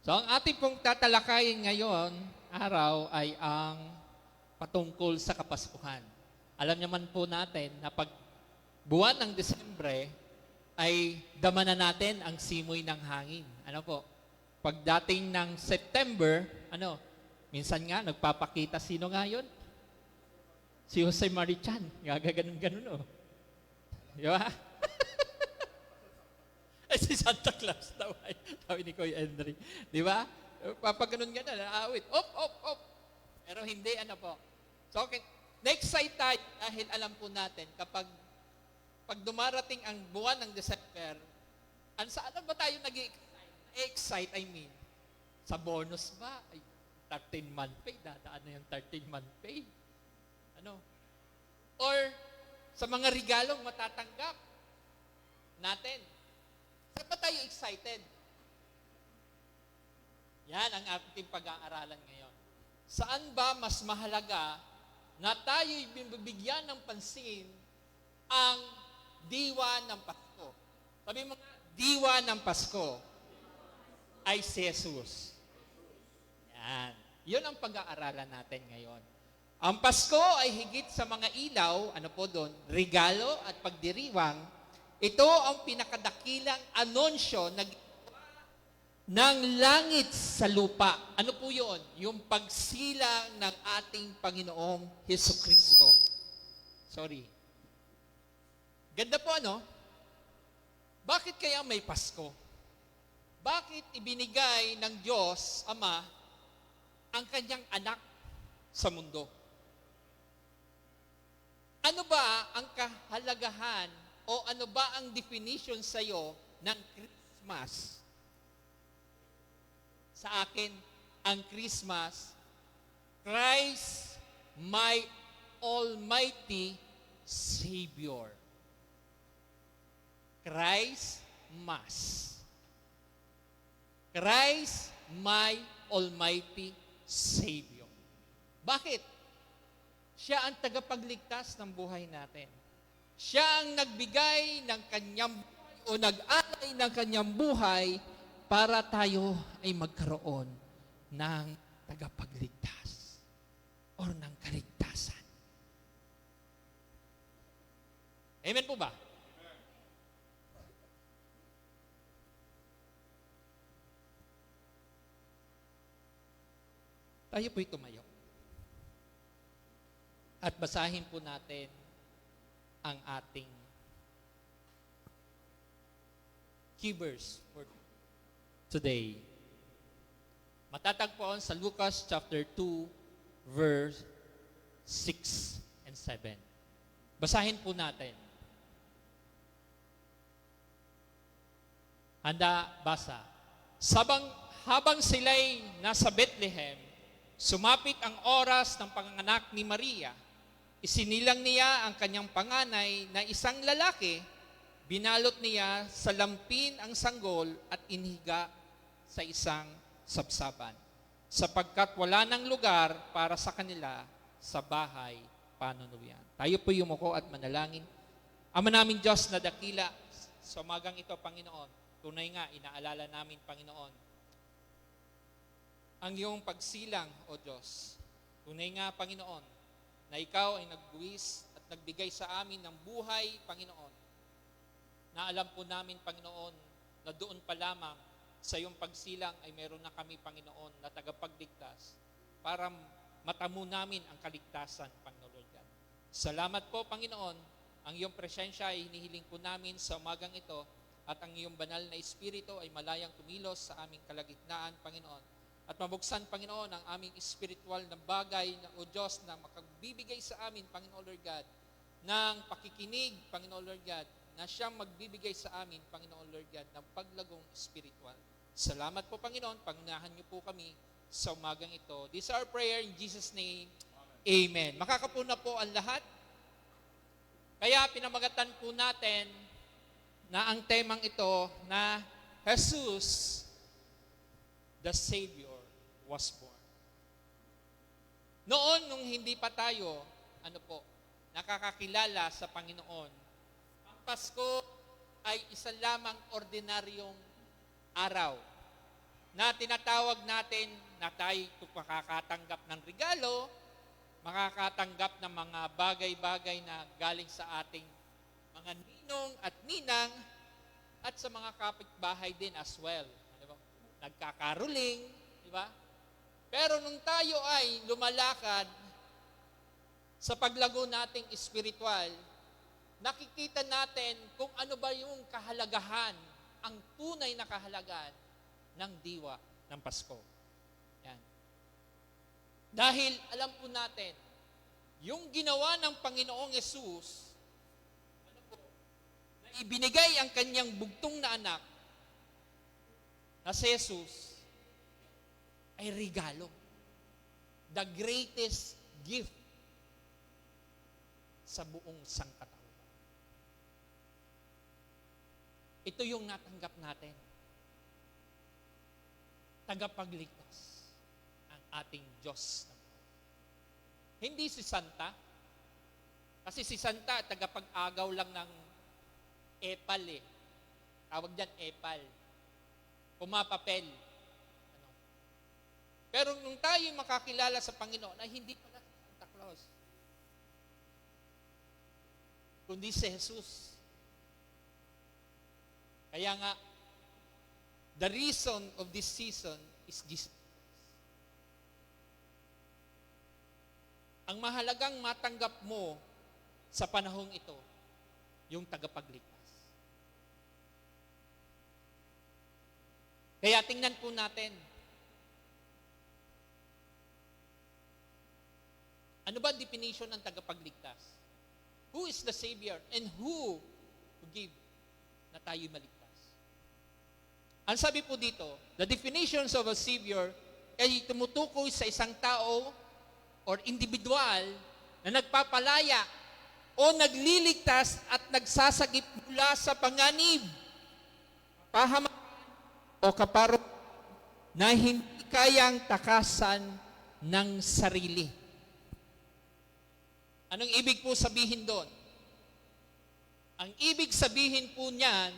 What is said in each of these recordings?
So ang ating pong tatalakayin ngayon, araw, ay ang patungkol sa Kapaskuhan. Alam naman po natin na pag buwan ng Desyembre, ay dama na natin ang simoy ng hangin. Ano po? Pagdating ng September, minsan nga nagpapakita, sino nga yun? Si Jose Marichan. Gaganon-ganon, oh. Di ba? Ay, si Santa Claus daw ay, sabi ni Kuya Henry. Di ba? Papaganon nga na, naawit. Op. Pero hindi, po. So, okay. Na-excite tayo dahil alam po natin, pag dumarating ang buwan ng December, saan ba tayo nag-excite? Sa bonus ba? Ay, 13-month pay. Dadaan na yung 13-month pay. Or sa mga regalong matatanggap natin. Saan ba tayo excited? Yan ang ating pag-aaralan ngayon. Saan ba mas mahalaga na tayo'y bibigyan ng pansin ang diwa ng Pasko? Sabi mo nga, diwa ng Pasko ay si Jesus. Yan. Yun ang pag-aaralan natin ngayon. Ang Pasko ay higit sa mga ilaw, regalo at pagdiriwang. Ito ang pinakadakilang anunsyo ng langit sa lupa. Ano po yun? Yung pagsilang ng ating Panginoong Hesukristo. Sorry. Ganda po, Bakit kaya may Pasko? Bakit ibinigay ng Diyos, Ama, ang kanyang anak sa mundo? Ano ba ang kahalagahan o ano ba ang definition sa iyo ng Christmas? Sa akin, ang Christmas, Christ, my Almighty Savior. Christ, Christ, my Almighty Savior. Bakit? Siya ang tagapagligtas ng buhay natin. Siya ang nagbigay ng kanyang buhay o nag-alay ng kanyang buhay para tayo ay magkaroon ng tagapagligtas o ng kaligtasan. Amen po ba? Tayo po'y tumayo. At basahin po natin ang ating key verse for today. Matatagpuan sa Lucas chapter 2, verse 6 and 7. Basahin po natin. Handa, basa. Habang sila'y nasa Bethlehem, sumapit ang oras ng panganganak ni Maria. Isinilang niya ang kanyang panganay na isang lalaki, binalot niya sa lampin ang sanggol at inihiga sa isang sabsaban, sapagkat wala ng lugar para sa kanila sa bahay panunuyan. Tayo po yumuko at manalangin. Ama namin Diyos na dakila, sa umagang ito, Panginoon, tunay nga, inaalala namin, Panginoon, ang iyong pagsilang, O Diyos. Tunay nga, Panginoon, na ikaw ay nagbuwis at nagbigay sa amin ng buhay, Panginoon. Na alam po namin, Panginoon, na doon pa lamang sa iyong pagsilang ay meron na kami, Panginoon, na tagapagligtas para matamo namin ang kaligtasan, Panginoon Lord God. Salamat po, Panginoon. Ang iyong presensya ay hinihiling po namin sa umagang ito at ang iyong banal na Espiritu ay malayang tumilos sa aming kalagitnaan, Panginoon. At mabuksan, Panginoon, ang aming spiritual na bagay, O Diyos, na makagbibigay sa amin, Panginoon Lord God, ng pakikinig, Panginoon Lord God, na siyang magbibigay sa amin, Panginoon Lord God, ng paglagong spiritual. Salamat po, Panginoon. Pagnahan niyo po kami sa umagang ito. This is our prayer in Jesus' name. Amen. Makakapuna po ang lahat. Kaya pinamagatan po natin na ang temang ito na Jesus, the Savior, was born. Noon, nung hindi pa tayo, nakakakilala sa Panginoon, ang Pasko ay isa lamang ordinaryong araw. na tinatawag natin na tayo makakatanggap ng regalo, makakatanggap ng mga bagay-bagay na galing sa ating mga ninong at ninang at sa mga kapitbahay din as well. Di ba? Nagkakaroling, di ba? Pero nung tayo ay lumalakad sa paglago nating espiritual, nakikita natin kung ano ba yung kahalagahan, ang tunay na kahalagahan ng diwa ng Pasko. Yan. Dahil alam po natin, yung ginawa ng Panginoong Yesus, na ibinigay ang kanyang bugtong na anak, na si Jesus, ay regalo. The greatest gift sa buong sangkatauhan. Ito yung natanggap natin. Tagapagligtas ang ating Diyos. Hindi si Santa. Kasi si Santa, tagapag-agaw lang ng epal eh. Tawag dyan, epal. Pumapapel. Ano? Pero nung tayo makakilala sa Panginoon, ay hindi pala si Santa Claus. Kundi si Jesus. Kaya nga, the reason of this season is Jesus. Ang mahalagang matanggap mo sa panahong ito, yung tagapagligtas. Kaya tingnan po natin, ano ba ang definition ng tagapagligtas? Who is the Savior and who give na tayo maligtas? Ang sabi po dito, the definitions of a Savior ay tumutukoy sa isang tao or individual na nagpapalaya o nagliligtas at nagsasagip mula sa panganib, pahamak o kaparok na hindi kayang takasan ng sarili. Anong ibig po sabihin doon? Ang ibig sabihin po niyan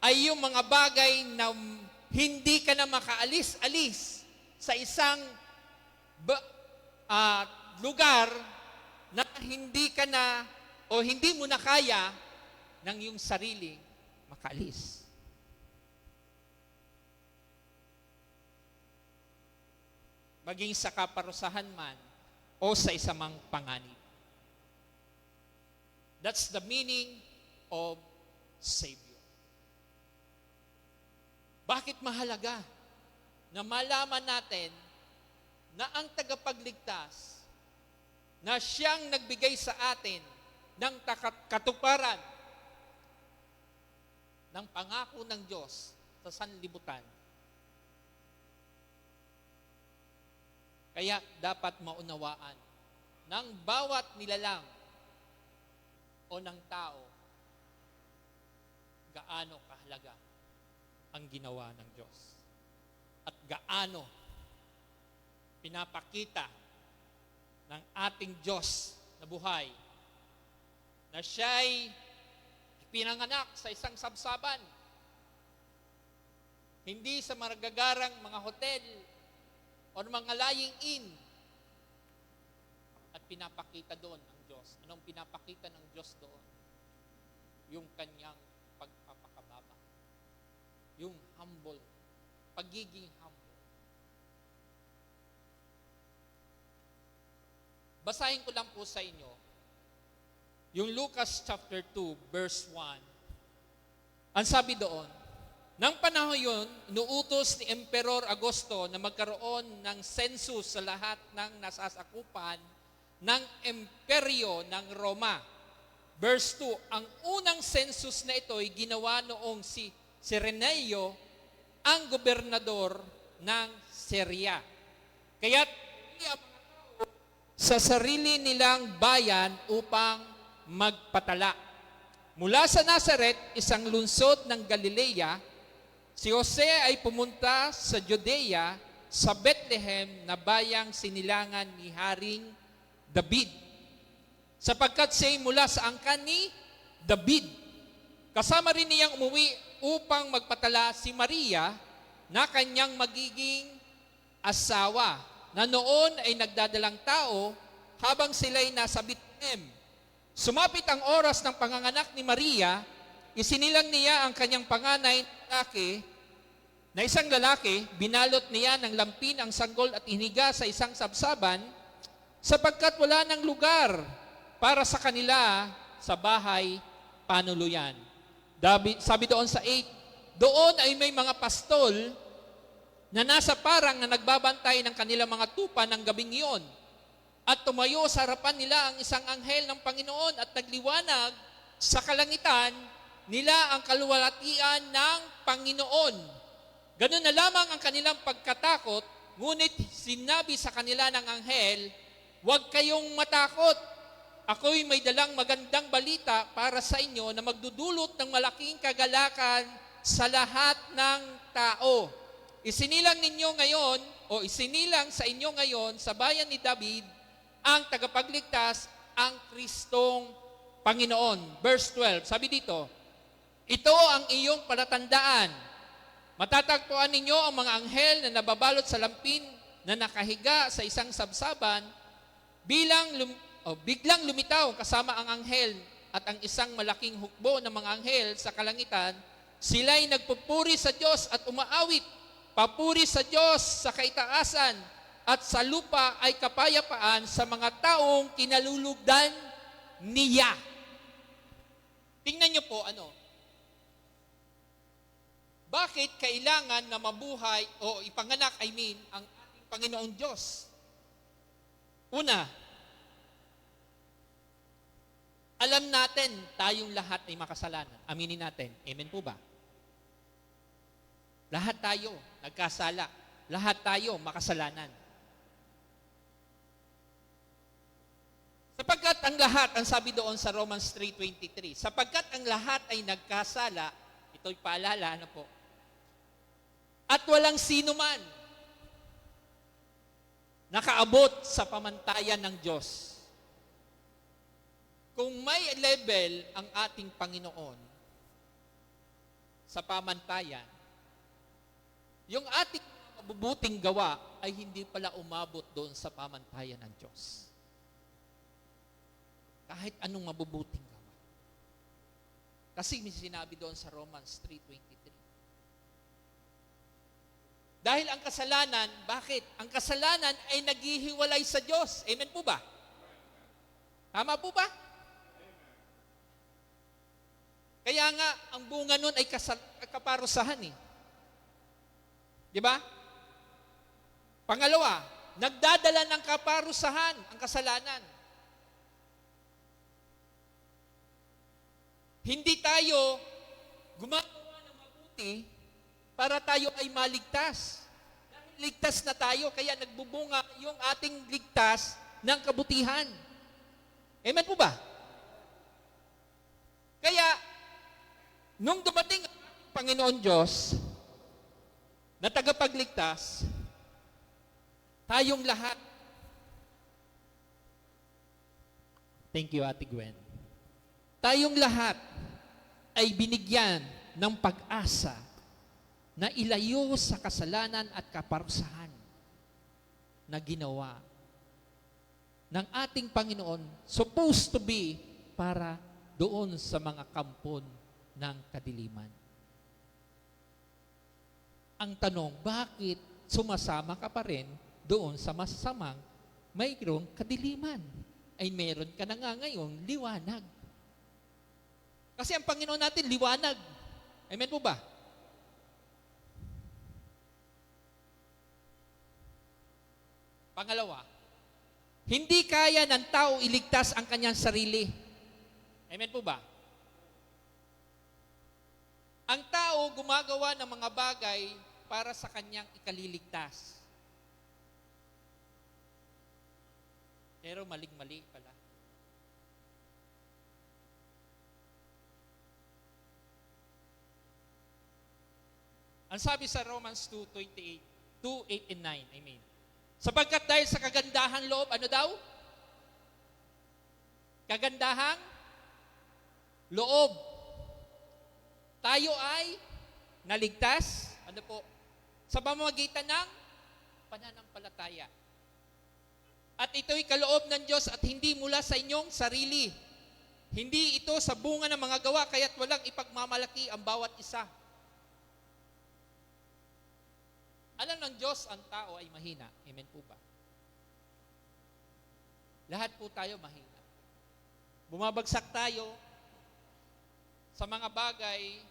ay yung mga bagay na hindi ka na makaalis-alis sa isang lugar na hindi ka na o hindi mo na kaya ng iyong sarili makaalis. Maging sa kaparusahan man o sa isamang panganib. That's the meaning of Savior. Bakit mahalaga na malaman natin na ang tagapagligtas na siyang nagbigay sa atin ng katuparan ng pangako ng Diyos sa sanlibutan. Kaya dapat maunawaan ng bawat nilalang o ng tao gaano kahalaga ang ginawa ng Diyos. At gaano pinapakita ng ating Diyos na buhay na siya'y pinanganak sa isang sabsaban. Hindi sa maragagarang mga hotel o mga lying in. At pinapakita doon ang Diyos. Anong pinapakita ng Diyos doon? Yung kanyang pagpapakababa. Yung humble. Pagiging humble. Basahin ko lang po sa inyo yung Lucas chapter 2 verse 1. Ang sabi doon, nang panahon yun, inuutos ni Emperor Augusto na magkaroon ng census sa lahat ng nasasakupan ng imperyo ng Roma. Verse 2, ang unang census na ito ay ginawa noong si Cirenio, ang gobernador ng Syria. Kaya't sa sarili nilang bayan upang magpatala. Mula sa Nazaret, isang lungsod ng Galilea, si Jose ay pumunta sa Judea, sa Bethlehem na bayang sinilangan ni Haring David. Sapagkat siya ay mula sa angkan ni David. Kasama rin niyang umuwi upang magpatala si Maria na kanyang magiging asawa, na noon ay nagdadalang tao habang sila'y nasa Bethlehem. Sumapit ang oras ng panganganak ni Maria, isinilang niya ang kanyang panganay na isang lalaki, binalot niya ng lampin ang sanggol at hiniga sa isang sabsaban, sapagkat wala ng lugar para sa kanila sa bahay panuluyan. Sabi doon sa 8, doon ay may mga pastol na nasa parang na nagbabantay ng kanilang mga tupa ng gabing iyon. At tumayo sa harapan nila ang isang anghel ng Panginoon at nagliwanag sa kalangitan nila ang kaluwalhatian ng Panginoon. Ganun na lamang ang kanilang pagkatakot, ngunit sinabi sa kanila ng anghel, huwag kayong matakot. Ako'y may dalang magandang balita para sa inyo na magdudulot ng malaking kagalakan sa lahat ng tao. Isinilang sa inyo ngayon sa bayan ni David ang tagapagligtas, ang Kristong Panginoon. Verse 12, sabi dito, ito ang iyong palatandaan. Matatagpuan ninyo ang mga anghel na nababalot sa lampin na nakahiga sa isang sabsaban, biglang lumitaw kasama ang anghel at ang isang malaking hukbo ng mga anghel sa kalangitan. Sila'y nagpupuri sa Diyos at umaawit, papuri sa Diyos sa kaitaasan, at sa lupa ay kapayapaan sa mga taong kinalulugdan niya. Tingnan niyo po, bakit kailangan na mabuhay o ipanganak, ang ating Panginoong Diyos? Una, alam natin tayong lahat ay makasalanan. Aminin natin. Amen po ba? Lahat tayo nagkasala. Lahat tayo makasalanan. Sapagkat ang lahat, ang sabi doon sa Romans 3:23, sapagkat ang lahat ay nagkasala, ito'y paalala, po, at walang sino man nakaabot sa pamantayan ng Diyos. Kung may level ang ating Panginoon sa pamantayan, yung ating mabubuting gawa ay hindi pala umabot doon sa pamantayan ng Diyos. Kahit anong mabubuting gawa. Kasi may sinabi doon sa Romans 3:23. Dahil ang kasalanan, bakit? Ang kasalanan ay naghihiwalay sa Diyos. Amen po ba? Tama po ba? Kaya nga, ang bunga nun ay kaparusahan eh. Di ba? Pangalawa, nagdadala ng kaparusahan ang kasalanan. Hindi tayo gumagawa ng mabuti para tayo ay maligtas. Dahil ligtas na tayo, kaya nagbubunga yung ating ligtas ng kabutihan. Amen po ba? Kaya, nung dumating ang Panginoon Diyos na tagapagligtas, tayong lahat, thank you, Ate Gwen, tayong lahat ay binigyan ng pag-asa na ilayo sa kasalanan at kaparusahan na ginawa ng ating Panginoon, supposed to be para doon sa mga kampon ng kadiliman. Ang tanong, bakit sumasama ka pa rin doon sa masasamang mayroong kadiliman? Ay meron ka na nga ngayon, liwanag. Kasi ang Panginoon natin, liwanag. Amen po ba? Pangalawa, hindi kaya ng tao iligtas ang kanyang sarili. Amen po ba? Ang tao gumagawa ng mga bagay para sa kanyang ikaliligtas. Pero maling-mali pala. Ang sabi sa Romans 2:8 and 9, sapagkat dahil sa kagandahan loob, ano daw? Kagandahang loob. Tayo ay naligtas, sa pamamagitan ng pananampalataya. At ito'y kaloob ng Diyos at hindi mula sa inyong sarili. Hindi ito sa bunga ng mga gawa, kaya't walang ipagmamalaki ang bawat isa. Alam ng Diyos, ang tao ay mahina. Amen po ba? Lahat po tayo mahina. Bumabagsak tayo sa mga bagay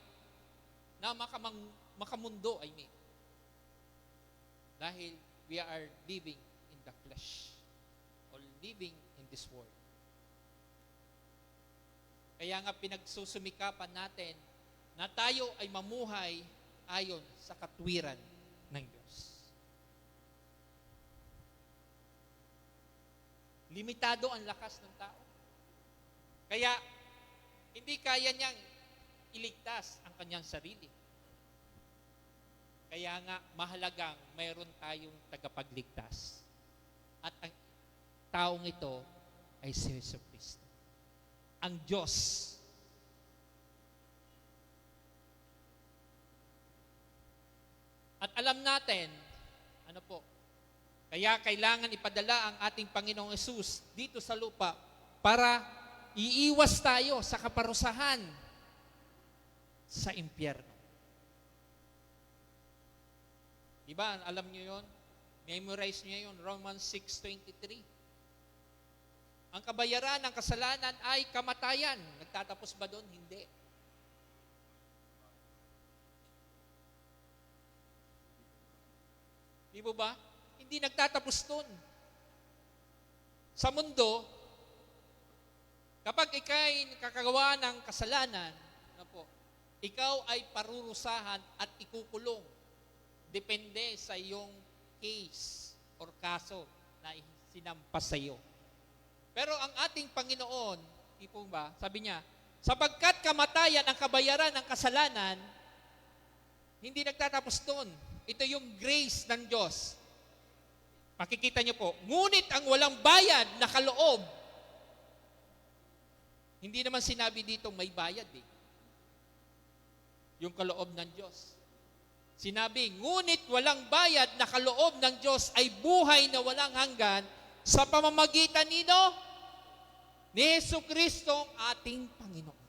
na makamundo, I mean. Dahil we are living in the flesh or living in this world. Kaya nga pinagsusumikapan natin na tayo ay mamuhay ayon sa katwiran ng Diyos. Limitado ang lakas ng tao. Kaya hindi kaya niyang iligtas ang kanyang sarili. Kaya nga mahalagang mayroon tayong tagapagligtas. At ang taong ito ay si Jesucristo. Ang Diyos. At alam natin, kaya kailangan ipadala ang ating Panginoong Hesus dito sa lupa para iiwas tayo sa kaparusahan sa impyerno. Diba? Alam niyo yon? Memorize niyo yon, Romans 6:23. Ang kabayaran ng kasalanan ay kamatayan. Nagtatapos ba doon? Hindi. Di ba? Hindi nagtatapos doon. Sa mundo, kapag ikay nakakagawa ng kasalanan, ikaw ay parurusahan at ikukulong. Depende sa iyong case or kaso na sinampas sa iyo. Pero ang ating Panginoon, sabi niya, sapagkat kamatayan ang kabayaran ng kasalanan, hindi nagtatapos doon. Ito yung grace ng Diyos. Makikita niyo po, ngunit ang walang bayad na kaloob, hindi naman sinabi dito may bayad eh. Yung kaloob ng Diyos. Sinabi, ngunit walang bayad na kaloob ng Diyos ay buhay na walang hanggan sa pamamagitan nino ni Jesucristo ating Panginoon.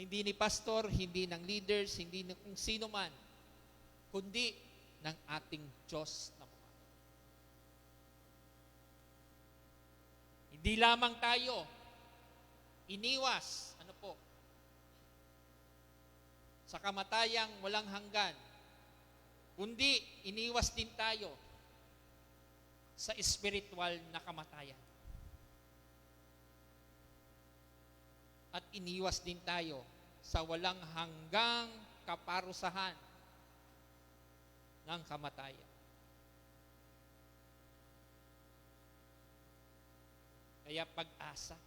Hindi ni pastor, hindi ng leaders, hindi ng kung sino man, kundi ng ating Diyos na buhay. Hindi lamang tayo iniwas, sa kamatayang walang hanggan, kundi iniwas din tayo sa spiritual na kamatayan. At iniwas din tayo sa walang hanggang kaparusahan ng kamatayan. Kaya pag-asa.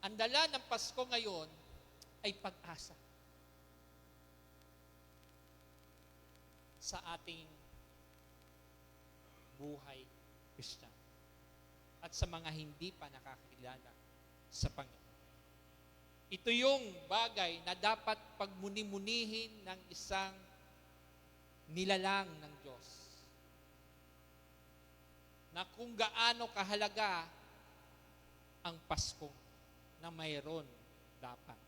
Ang dala ng Pasko ngayon ay pag-asa sa ating buhay Kristiyano at sa mga hindi pa nakakilala sa Panginoon. Ito yung bagay na dapat pagmuni-munihin ng isang nilalang ng Diyos. Na kung gaano kahalaga ang Pasko na mayroon dapat.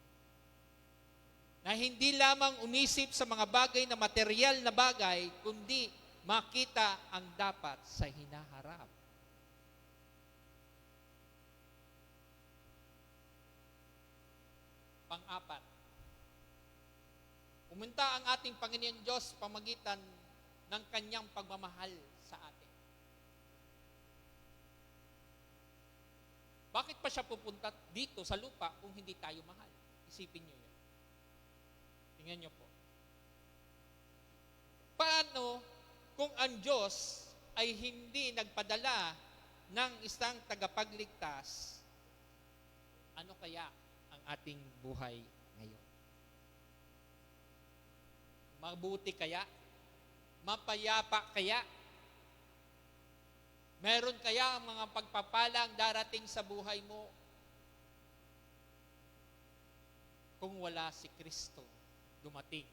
Na hindi lamang umisip sa mga bagay na material na bagay, kundi makita ang dapat sa hinaharap. Pang-apat, pumunta ang ating Panginoon Diyos pamagitan ng kanyang pagmamahal sa atin. Bakit pa siya pupunta dito sa lupa kung hindi tayo mahal? Isipin niyo yun. Tingnan niyo po. Paano kung ang Diyos ay hindi nagpadala ng isang tagapagligtas, ano kaya ang ating buhay ngayon? Mabuti kaya? Mapayapa kaya? Meron kaya ang mga pagpapalang darating sa buhay mo kung wala si Kristo dumating.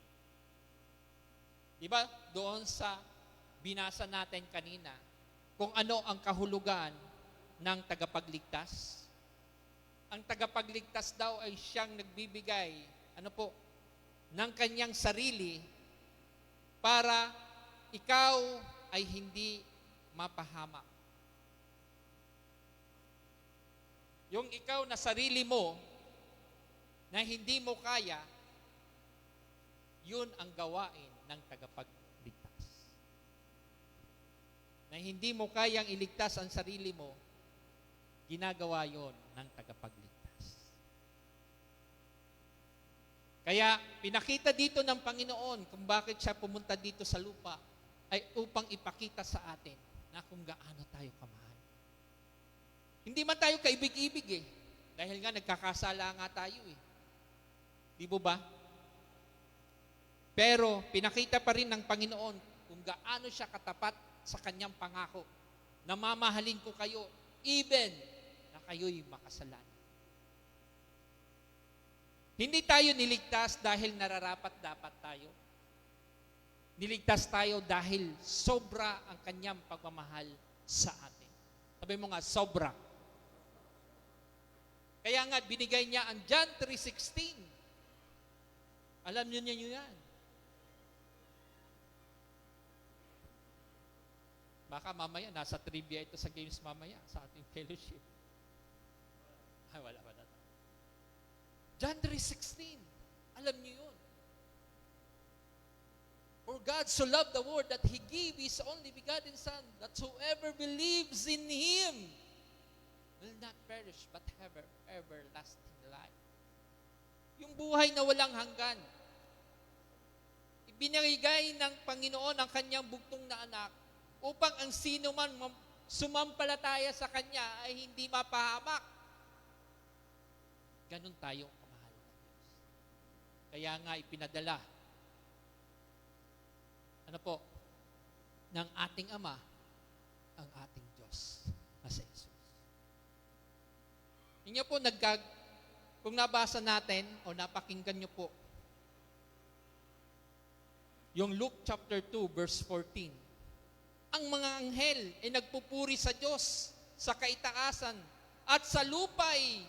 Di ba? Doon sa binasa natin kanina, kung ano ang kahulugan ng tagapagligtas. Ang tagapagligtas daw ay siyang nagbibigay, ng kanyang sarili para ikaw ay hindi mapahamak. Yung ikaw na sarili mo, na hindi mo kaya, yun ang gawain ng tagapagligtas. Na hindi mo kayang iligtas ang sarili mo, ginagawa yon ng tagapagligtas. Kaya pinakita dito ng Panginoon kung bakit siya pumunta dito sa lupa ay upang ipakita sa atin na kung gaano tayo kamahal. Hindi man tayo kaibig-ibig dahil nga nagkakasala nga tayo Di ba? Pero pinakita pa rin ng Panginoon kung gaano siya katapat sa kanyang pangako na mamahalin ko kayo even na kayo'y makasalanan. Hindi tayo niligtas dahil nararapat-dapat tayo. Niligtas tayo dahil sobra ang kanyang pagmamahal sa atin. Sabi mo nga, sobra. Kaya nga, binigay niya ang John 3:16. Alam niyo yan. Baka mamaya, nasa trivia ito sa games mamaya, sa ating fellowship. Ay, wala. John 3:16. Alam niyo yun. For God so loved the world that He gave His only begotten Son, that whoever believes in Him will not perish, but have everlasting life. Yung buhay na walang hanggan. Ibinigay ng Panginoon ang kanyang bugtong na anak upang ang sino man sumampalataya sa Kanya ay hindi mapahamak. Ganun tayo kamahal ng Diyos. Kaya nga ipinadala ng ating Ama ang ating Diyos na si Jesus. Inyo po, kung nabasa natin o napakinggan nyo po, yung Luke chapter 2 verse 14, ang mga anghel ay nagpupuri sa Diyos sa kaitaasan at sa lupay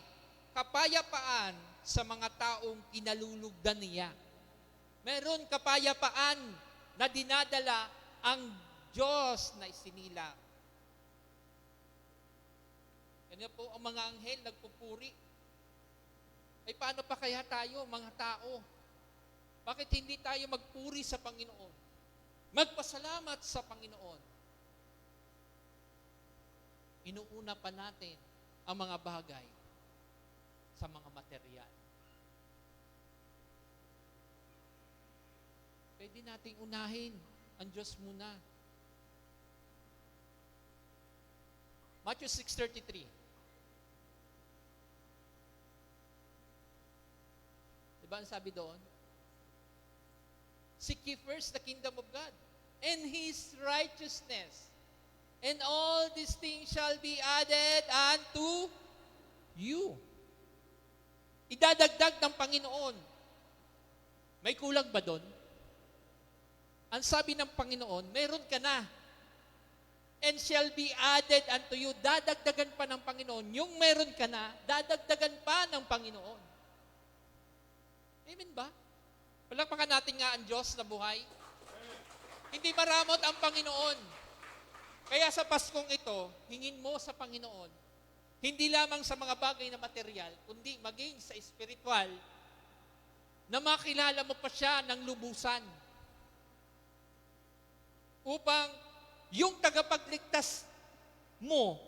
kapayapaan sa mga taong kinalulugdan niya. Meron kapayapaan na dinadala ang Diyos na isinilang. Kanya po ang mga anghel nagpupuri. Ay paano pa kaya tayo, mga tao? Bakit hindi tayo magpuri sa Panginoon? Magpasalamat sa Panginoon. Inuuna pa natin ang mga bagay sa mga material. Pwede nating unahin ang Diyos muna. Matthew 6:33. Diba ang sabi doon? Seek ye first the kingdom of God and His righteousness, and all these things shall be added unto you. Idadagdag ng Panginoon. May kulang ba doon? Ang sabi ng Panginoon, meron ka na. And shall be added unto you. Dadagdagan pa ng Panginoon. Yung meron ka na, dadagdagan pa ng Panginoon. Amen ba? Palakpakan natin nga ang Diyos na buhay. Hindi maramot ang Panginoon. Kaya sa Paskong ito, hingin mo sa Panginoon, hindi lamang sa mga bagay na material, kundi maging sa espiritual, na makilala mo pa siya ng lubusan. Upang yung tagapagligtas mo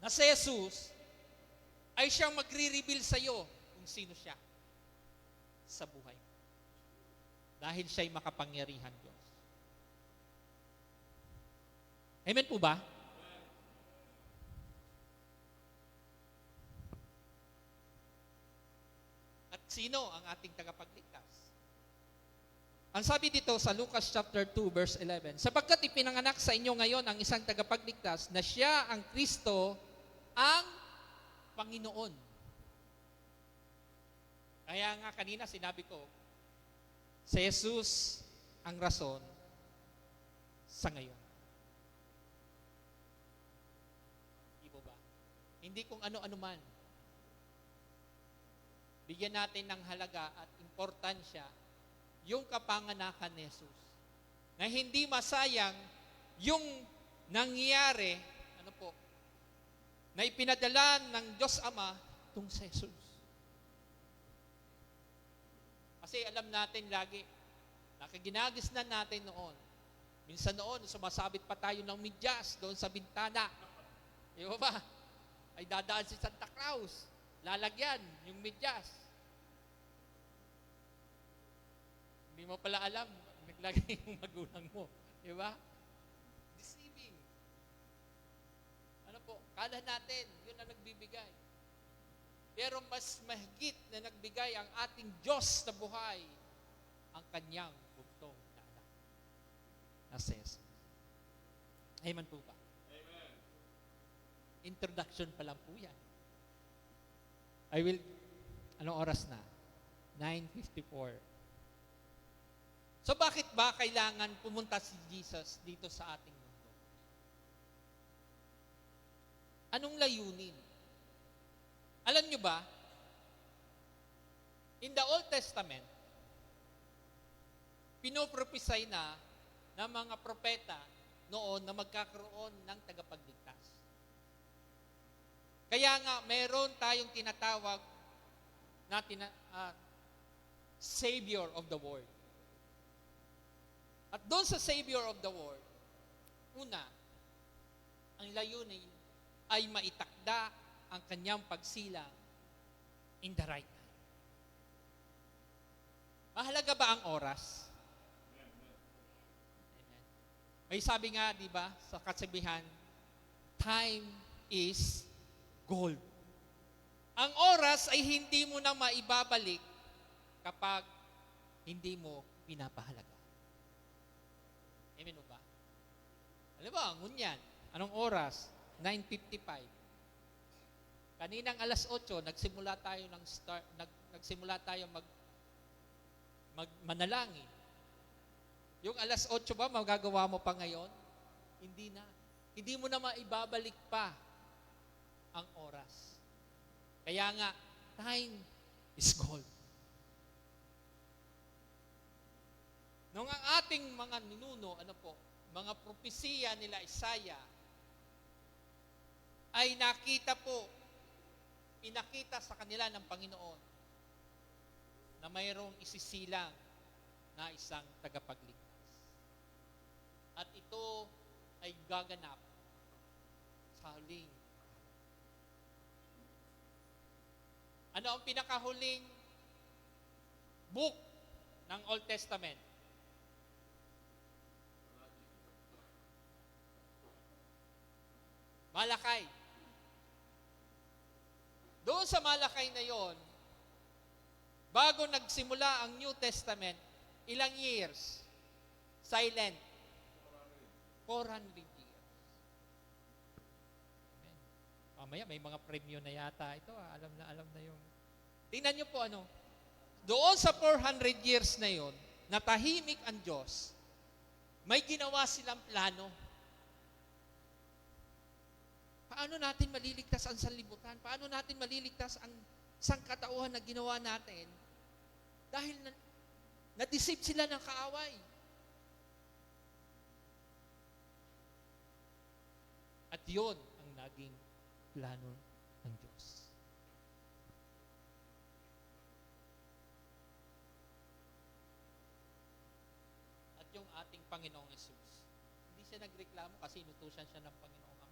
na si Jesus ay siyang magre-reveal sa iyo kung sino siya sa buhay. Dahil siya'y makapangyarihan Diyos. Amen po ba? At sino ang ating tagapagligtas? Ang sabi dito sa Lucas chapter 2 verse 11, sapagkat ipinanganak sa inyo ngayon ang isang tagapagligtas na siya ang Kristo, ang Panginoon. Kaya nga kanina sinabi ko, si Jesus ang rason sa ngayon. Di ba? Hindi kung ano-ano man. Bigyan natin ng halaga at importansya yung kapanganakan ni Jesus. Na hindi masayang yung nangyari, na ipinadala ng Diyos Ama itong si Jesus. Kasi alam natin lagi, nakaginagisnan natin noon. Minsan noon, sumasabit pa tayo ng medyas doon sa bintana. Di ba? Ay dadaan si Santa Claus. Lalagyan yung medyas. Hindi mo pala alam, naglagay yung magulang mo. Di ba? Deceiving. Kala natin, yun ang nagbibigay. Pero mas mahigit na nagbigay ang ating Diyos na buhay, ang kanyang bugtong na anak. Na si Jesus. Amen po ba? Amen. Introduction pa lang po yan. Anong oras na? 9:54. So bakit ba kailangan pumunta si Jesus dito sa ating mundo? Anong layunin? Alam nyo ba, in the Old Testament, pinoprophesy na ng mga propeta noon na magkakaroon ng tagapagligtas. Kaya nga, meron tayong tinatawag na Savior of the world. At doon sa Savior of the world, una, ang layunin ay maitakda ang kanyang pagsilang in the right time. Mahalaga ba ang oras? Amen. May sabi nga, di ba, sa kasabihan, time is gold. Ang oras ay hindi mo na maibabalik kapag hindi mo pinapahalaga. Amen ba? Alam ba, ngunyan, anong oras? 9:55. Kaninang alas 8, nagsimula tayo manalangin. Yung alas 8 ba, magagawa mo pa ngayon? Hindi na. Hindi mo na maibabalik pa ang oras. Kaya nga, time is gold. Nung ang ating mga ninuno, mga propesiya nila Isaiah, ay pinakita sa kanila ng Panginoon na mayroong isisilang na isang tagapagligtas. At ito ay gaganap sa huling. Ano ang pinakahuling book ng Old Testament? Malakay. Doon sa Malakay na yon, bago nagsimula ang New Testament, ilang years? Silent. 400 years. Amen. Mamaya may mga premyo na yata ito. Alam na yung... Tingnan niyo po doon sa 400 years na yon, natahimik ang Diyos, may ginawa silang plano. Paano natin maliligtas ang sanlibutan? Paano natin maliligtas ang sangkatauhan na ginawa natin? Dahil na-deceive sila ng kaaway. At yun ang naging plano ng Diyos. At yung ating Panginoong Hesus, hindi siya nagreklamo kasi inutusan siya ng Panginoong Ama.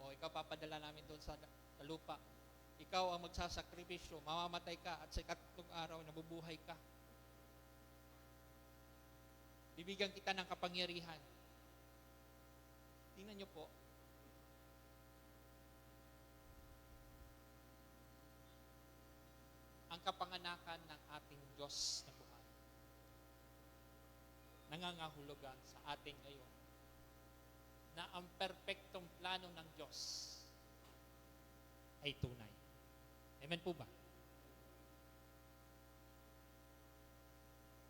O ikaw papadala namin doon sa lupa. Ikaw ang magsasakripisyo, mamamatay ka at sa ikatlong araw nabubuhay ka. Bibigyan kita ng kapangyarihan. Tingnan niyo po. Ang kapanganakan ng ating Diyos na buhay. Nangangahulugan sa ating ngayon na ang perpektong plano ng Diyos ay tunay. Amen po ba?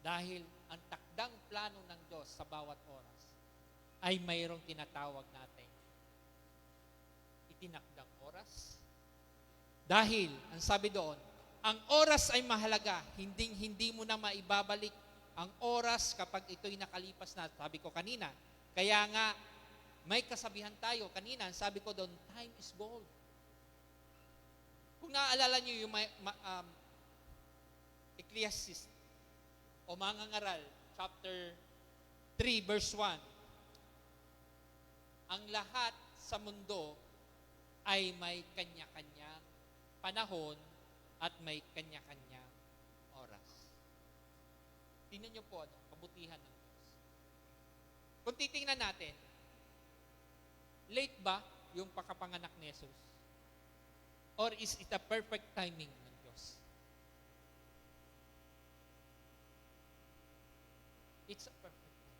Dahil ang takdang plano ng Diyos sa bawat oras ay mayroong tinatawag natin itinakdang oras. Dahil, ang sabi doon, ang oras ay mahalaga, hindi mo na maibabalik ang oras kapag ito'y nakalipas na. Sabi ko kanina, kaya nga, may kasabihan tayo kanina, sabi ko doon, time is gold. Kung naaalala niyo yung Ecclesiastes o Mangangaral, chapter 3, verse 1, ang lahat sa mundo ay may kanya-kanyang panahon at may kanya-kanyang oras. Tingnan niyo po, kabutihan ng Diyos. Kung titingnan natin, late ba yung pagkapanganak ni Jesus? Or is it a perfect timing ng Diyos? It's a perfect timing.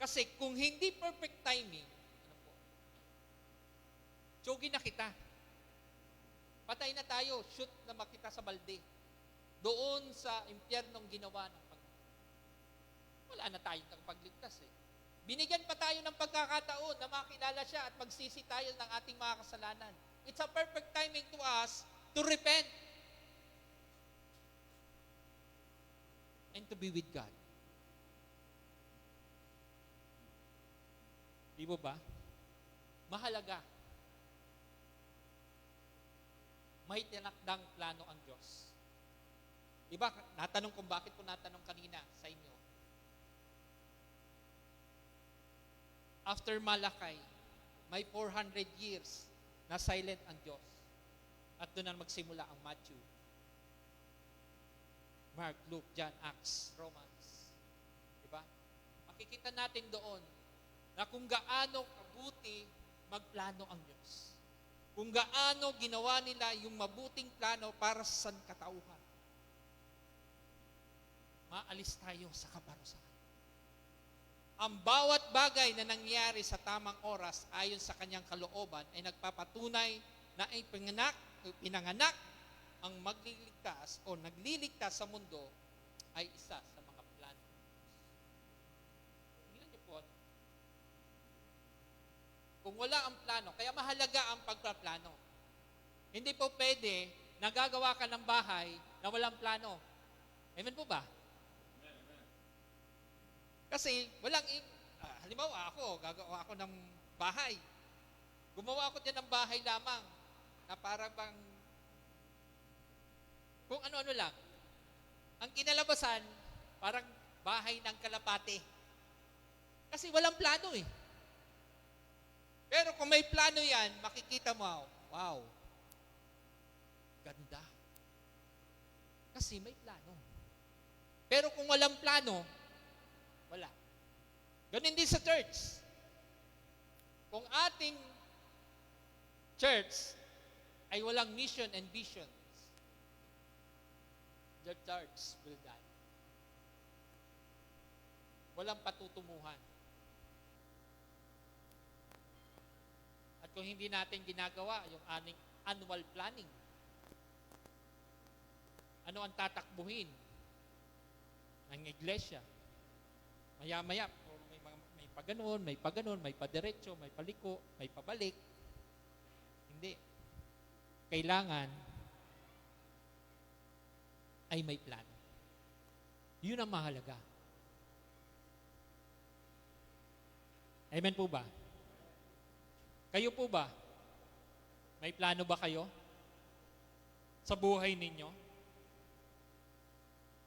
Kasi kung hindi perfect timing, ano po? Tsugi na kita. Patay na tayo, shoot na makita sa balde. Doon sa impyernong ginawa ng Panginoon. Wala na tayong pagligtas eh. Binigyan pa tayo ng pagkakataon na makilala siya at magsisi tayo ng ating mga kasalanan. It's a perfect timing to us to repent and to be with God. Di mo ba? Mahalaga. May tinakdang plano ang Diyos. Diba, natanong kung bakit ko natanong kanina sa inyo. After Malakay, may 400 years na silent ang Diyos. At doon na magsimula ang Matthew, Mark, Luke, John, Acts, Romans. Diba? Makikita natin doon na kung gaano kabuti magplano ang Diyos. Kung gaano ginawa nila yung mabuting plano para sa sangkatauhan. Maalis tayo sa kaparusahan. Ang bawat bagay na nangyari sa tamang oras ayon sa kanyang kalooban ay nagpapatunay na ay pinanganak ang magliligtas o nagliligtas sa mundo ay isa sa mga plano. Tingnan niyo po. Kung wala ang plano, kaya mahalaga ang pagpaplano. Hindi po pwede nagagawa ka ng bahay na walang plano. Amen po ba? Kasi walang, halimbawa ako, gagawa ako ng bahay. Gumawa ako dyan ng bahay lamang na para bang, kung ano-ano lang. Ang kinalabasan, parang bahay ng kalapate. Kasi walang plano eh. Pero kung may plano yan, makikita mo, wow, ganda. Kasi may plano. Pero kung walang plano, wala. Ganun din sa church. Kung ating church ay walang mission and visions, the church will die. Walang patutunguhan. At kung hindi natin ginagawa yung ating annual planning, ano ang tatakbuhin ng iglesia? Maya-maya, may paganon, may paganon, may padiretso, may paliko, may pabalik. Hindi. Kailangan ay may plano. Yun ang mahalaga. Amen po ba? Kayo po ba? May plano ba kayo sa buhay ninyo?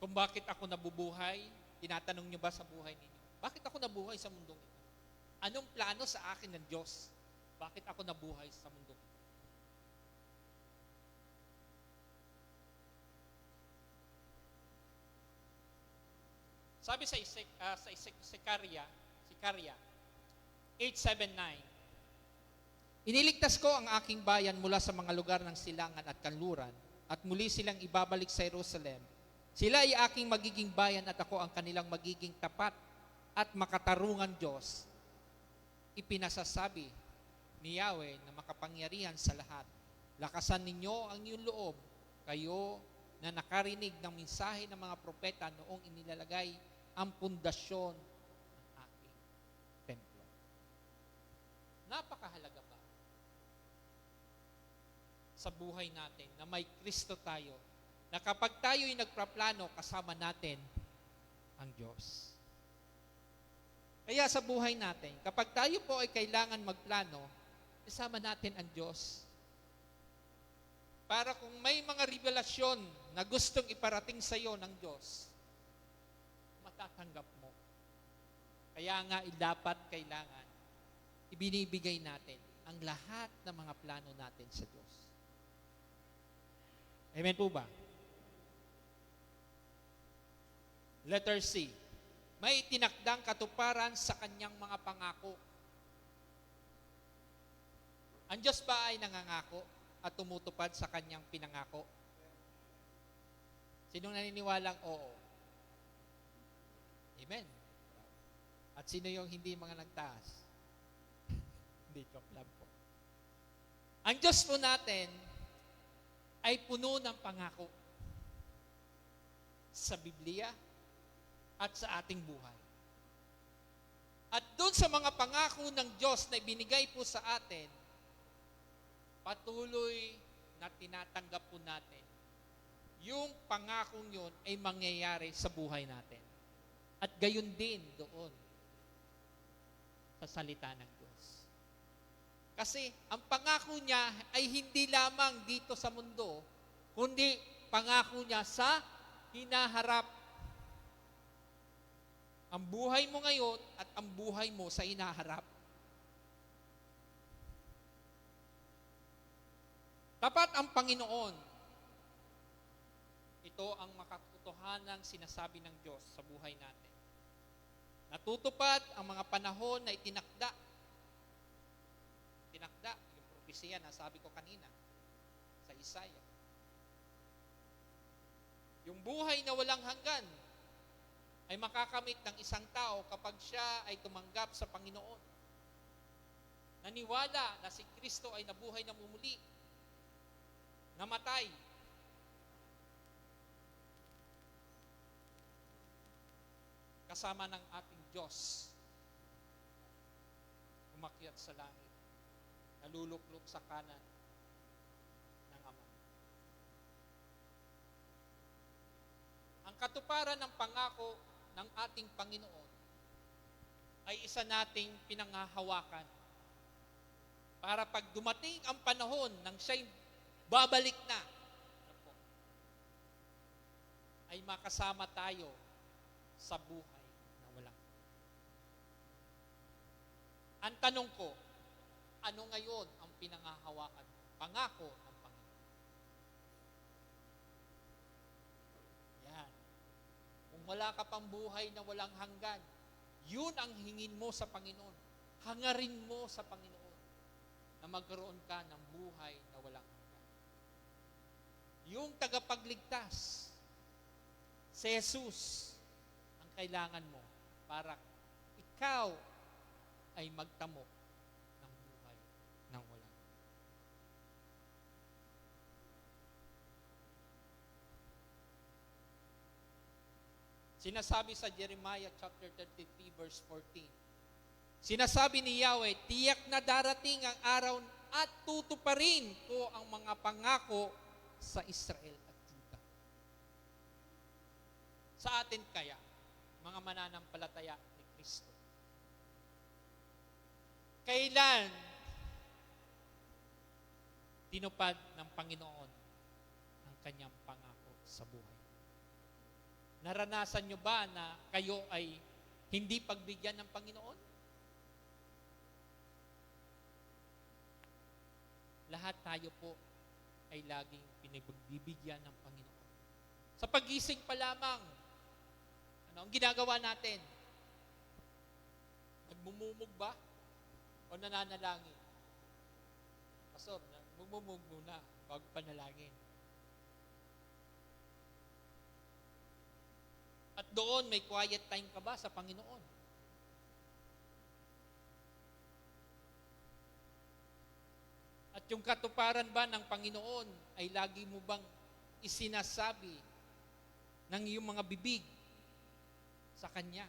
Kung bakit ako nabubuhay, tinatanong nyo ba sa buhay ninyo? Bakit ako nabuhay sa mundong ito? Anong plano sa akin ng Diyos? Bakit ako nabuhay sa mundong ito? Sabi sa Sikaria 8:7-9, iniligtas ko ang aking bayan mula sa mga lugar ng silangan at kanluran at muli silang ibabalik sa Jerusalem. Sila ay aking magiging bayan at ako ang kanilang magiging tapat at makatarungan Diyos. Ipinasasabi ni Yahweh na makapangyarihan sa lahat. Lakasan ninyo ang iyong loob, kayo na nakarinig ng mensahe ng mga propeta noong inilalagay ang pundasyon ng aking templo. Napakahalaga ba sa buhay natin na may Kristo tayo, na kapag tayo'y nagpaplano, kasama natin ang Diyos. Kaya sa buhay natin, kapag tayo po ay kailangan magplano, isama natin ang Diyos. Para kung may mga revelasyon na gustong iparating sa iyo ng Diyos, matatanggap mo. Kaya nga, dapat kailangan ibinibigay natin ang lahat ng mga plano natin sa Diyos. Amen po ba? Letter C. May tinakdang katuparan sa kanyang mga pangako. Ang Diyos ba ay nangangako at tumutupad sa kanyang pinangako? Sinong naniniwalang oo? Amen. At sino yung hindi mga nagtaas? Hindi, joke lang po. Ang Diyos po natin ay puno ng pangako sa Biblia at sa ating buhay. At doon sa mga pangako ng Diyos na ibinigay po sa atin, patuloy na tinatanggap po natin. Yung pangakong yun ay mangyayari sa buhay natin. At gayon din doon sa salita ng Diyos. Kasi ang pangako niya ay hindi lamang dito sa mundo, kundi pangako niya sa hinaharap. Ang buhay mo ngayon at ang buhay mo sa hinaharap. Tapat ang Panginoon. Ito ang makatotohanang sinasabi ng Diyos sa buhay natin. Natutupad ang mga panahon na itinakda. Tinakda, yung propesiya na sabi ko kanina sa Isaiah. Yung buhay na walang hanggan ay makakamit ng isang tao kapag siya ay tumanggap sa Panginoon. Naniwala na si Kristo ay nabuhay na mumuli, namatay, kasama ng ating Diyos, umakyat sa langit, naluluklok sa kanan ng Ama. Ang katuparan ng pangako ng ating Panginoon ay isa nating pinanghahawakan para pag dumating ang panahon nang siya'y babalik na, ay makasama tayo sa buhay na walang. Ang tanong ko, ano ngayon ang pinanghahawakan mo? Pangako ng Panginoon. Yan. Kung wala ka pang buhay na walang hanggan, yun ang hingin mo sa Panginoon. Hangarin mo sa Panginoon na magkaroon ka ng buhay na walang hanggan. Yung tagapagligtas, si Jesus, ang kailangan mo para ikaw ay magtamo ng buhay ng walang. Sinasabi sa Jeremiah chapter 33 verse 14, sinasabi ni Yahweh, tiyak na darating ang araw at tutuparin ko ang mga pangako sa Israel at Juda. Sa atin kaya, mga mananampalataya ni Kristo, kailan tinupad ng Panginoon ang kanyang pangako sa buhay? Naranasan nyo ba na kayo ay hindi pagbigyan ng Panginoon? Lahat tayo po ay laging pinagbibigyan ng Panginoon. Sa pagising pa lamang, ano ang ginagawa natin? Nagmumumog ba? O nananalangin? Pastor, magmumug muna bago panalangin. At doon, may quiet time ka ba sa Panginoon? At yung katuparan ba ng Panginoon ay lagi mo bang isinasabi ng iyong mga bibig sa Kanya.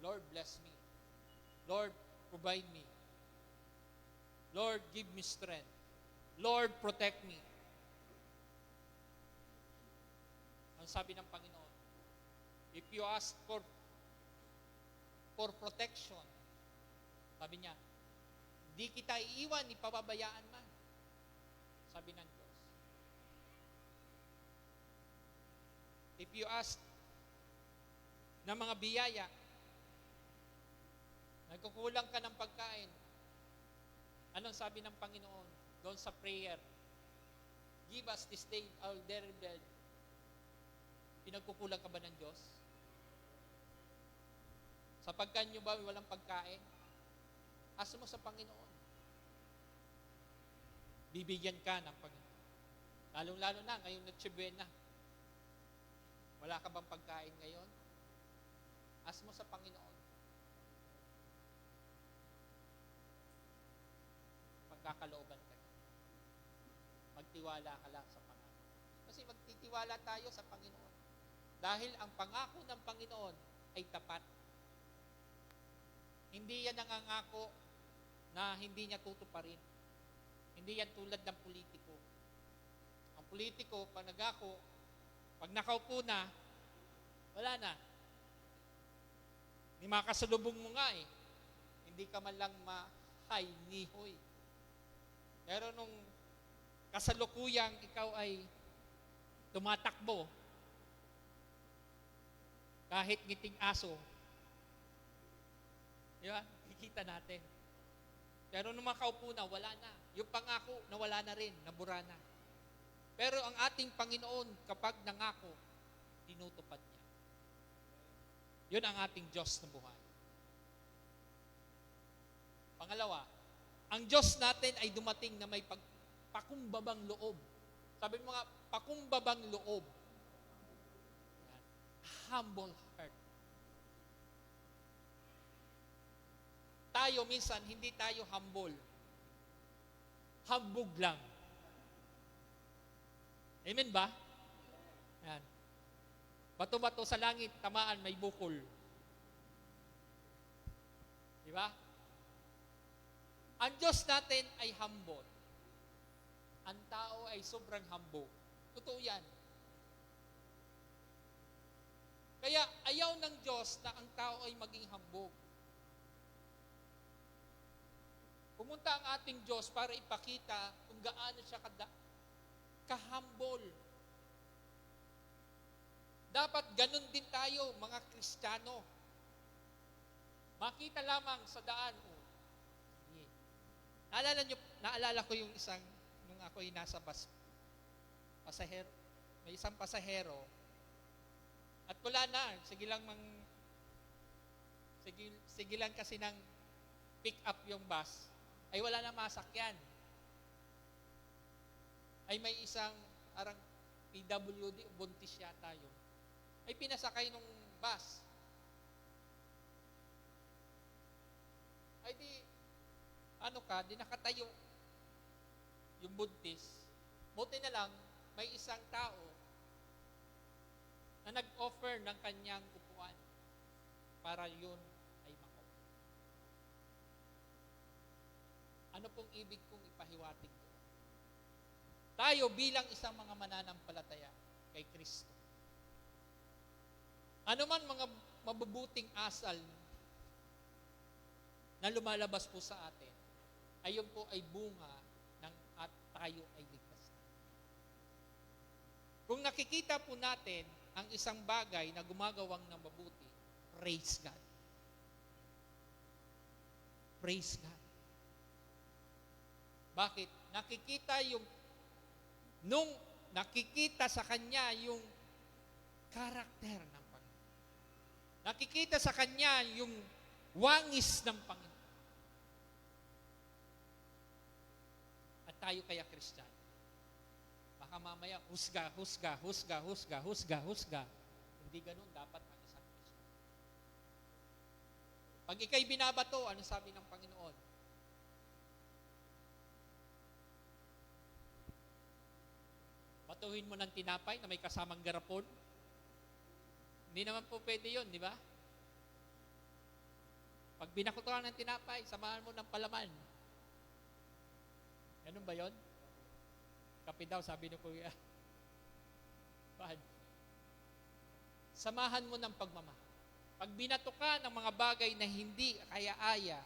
Lord, bless me. Lord, provide me. Lord, give me strength. Lord, protect me. Ang sabi ng Panginoon, if you ask for protection, sabi niya, di kita iiwan, ipababayaan man. Sabi ng Diyos. If you ask ng mga biyaya, nagkukulang ka ng pagkain, anong sabi ng Panginoon doon sa prayer? Give us this day our daily bread. Pinagkukulang ka ba ng Diyos? Sapagkat nyo ba walang pagkain? Asa mo sa Panginoon. Bibigyan ka ng Panginoon. Lalong-lalo na, ngayong Noche-Buena. Wala ka bang pagkain ngayon? Asa mo sa Panginoon. Pagkakalooban ka. Magtiwala ka lang sa Panginoon. Kasi magtitiwala tayo sa Panginoon. Dahil ang pangako ng Panginoon ay tapat. Hindi yan nangangako na hindi niya tutuparin. Hindi yan tulad ng politiko. Ang politiko, pag nagako, pag nakaupo na, wala na. Hindi makasalubong mo nga eh. Hindi ka man lang mahay, nihoy. Pero nung kasalukuyang ikaw ay tumatakbo, kahit ngiting aso, di ba? Kikita natin. Pero nung makaupo na, wala na. Yung pangako, nawala na rin, nabura na. Pero ang ating Panginoon, kapag nangako, tinutupad niya. Yun ang ating Diyos na buhay. Pangalawa, ang Diyos natin ay dumating na may pakumbabang loob. Sabi mo nga, pakumbabang loob. Yan. Humble heart. Tayo minsan, hindi tayo humble. Hambog lang. Amen ba? Yan. Bato-bato sa langit, tamaan, may bukol. Di ba? Ang Diyos natin ay humble. Ang tao ay sobrang hambog. Totoo yan. Kaya ayaw ng Diyos na ang tao ay maging hambog. Pumunta ang ating Diyos para ipakita kung gaano siya kahambol. Dapat ganun din tayo, mga Kristiyano. Makita lamang sa daan. Naalala ko yung isang, nung ako'y nasa bus, pasahero, may isang pasahero, at wala na, sige lang kasi nang pick up yung bus, ay wala na masakyan. Ay may isang parang PWD, buntis yata yun, ay pinasakay nung bus. Ay di, di nakatayo yung buntis. Buti na lang, may isang tao na nag-offer ng kanyang upuan para yun ay makaupo. Ano pong ibig kong ipahiwatig ko? Tayo bilang isang mga mananampalataya kay Kristo. Ano man mga mabubuting asal na lumalabas po sa atin, ayon po ay bunga ng at tayo ay ligtas na. Kung nakikita po natin ang isang bagay na gumagawang ng mabuti, praise God. Praise God. Bakit? Nung nakikita sa kanya yung karakter ng Panginoon. Nakikita sa kanya yung wangis ng Panginoon. At tayo kaya Kristiyano. Baka mamaya, husga. Hindi ganun dapat ang isang Kristiyano. Pag ikay binabato, ano sabi ng Panginoon? Batuhin mo ng tinapay na may kasamang garapon. Hindi naman po pwede yun, di ba? Pag binakutuhan ng tinapay, samahan mo ng palaman. Ganun ba yun? Kape daw, sabi ni Kuya. Bad. Samahan mo ng pagmamahal. Pag binato ka ng mga bagay na hindi kaya-aya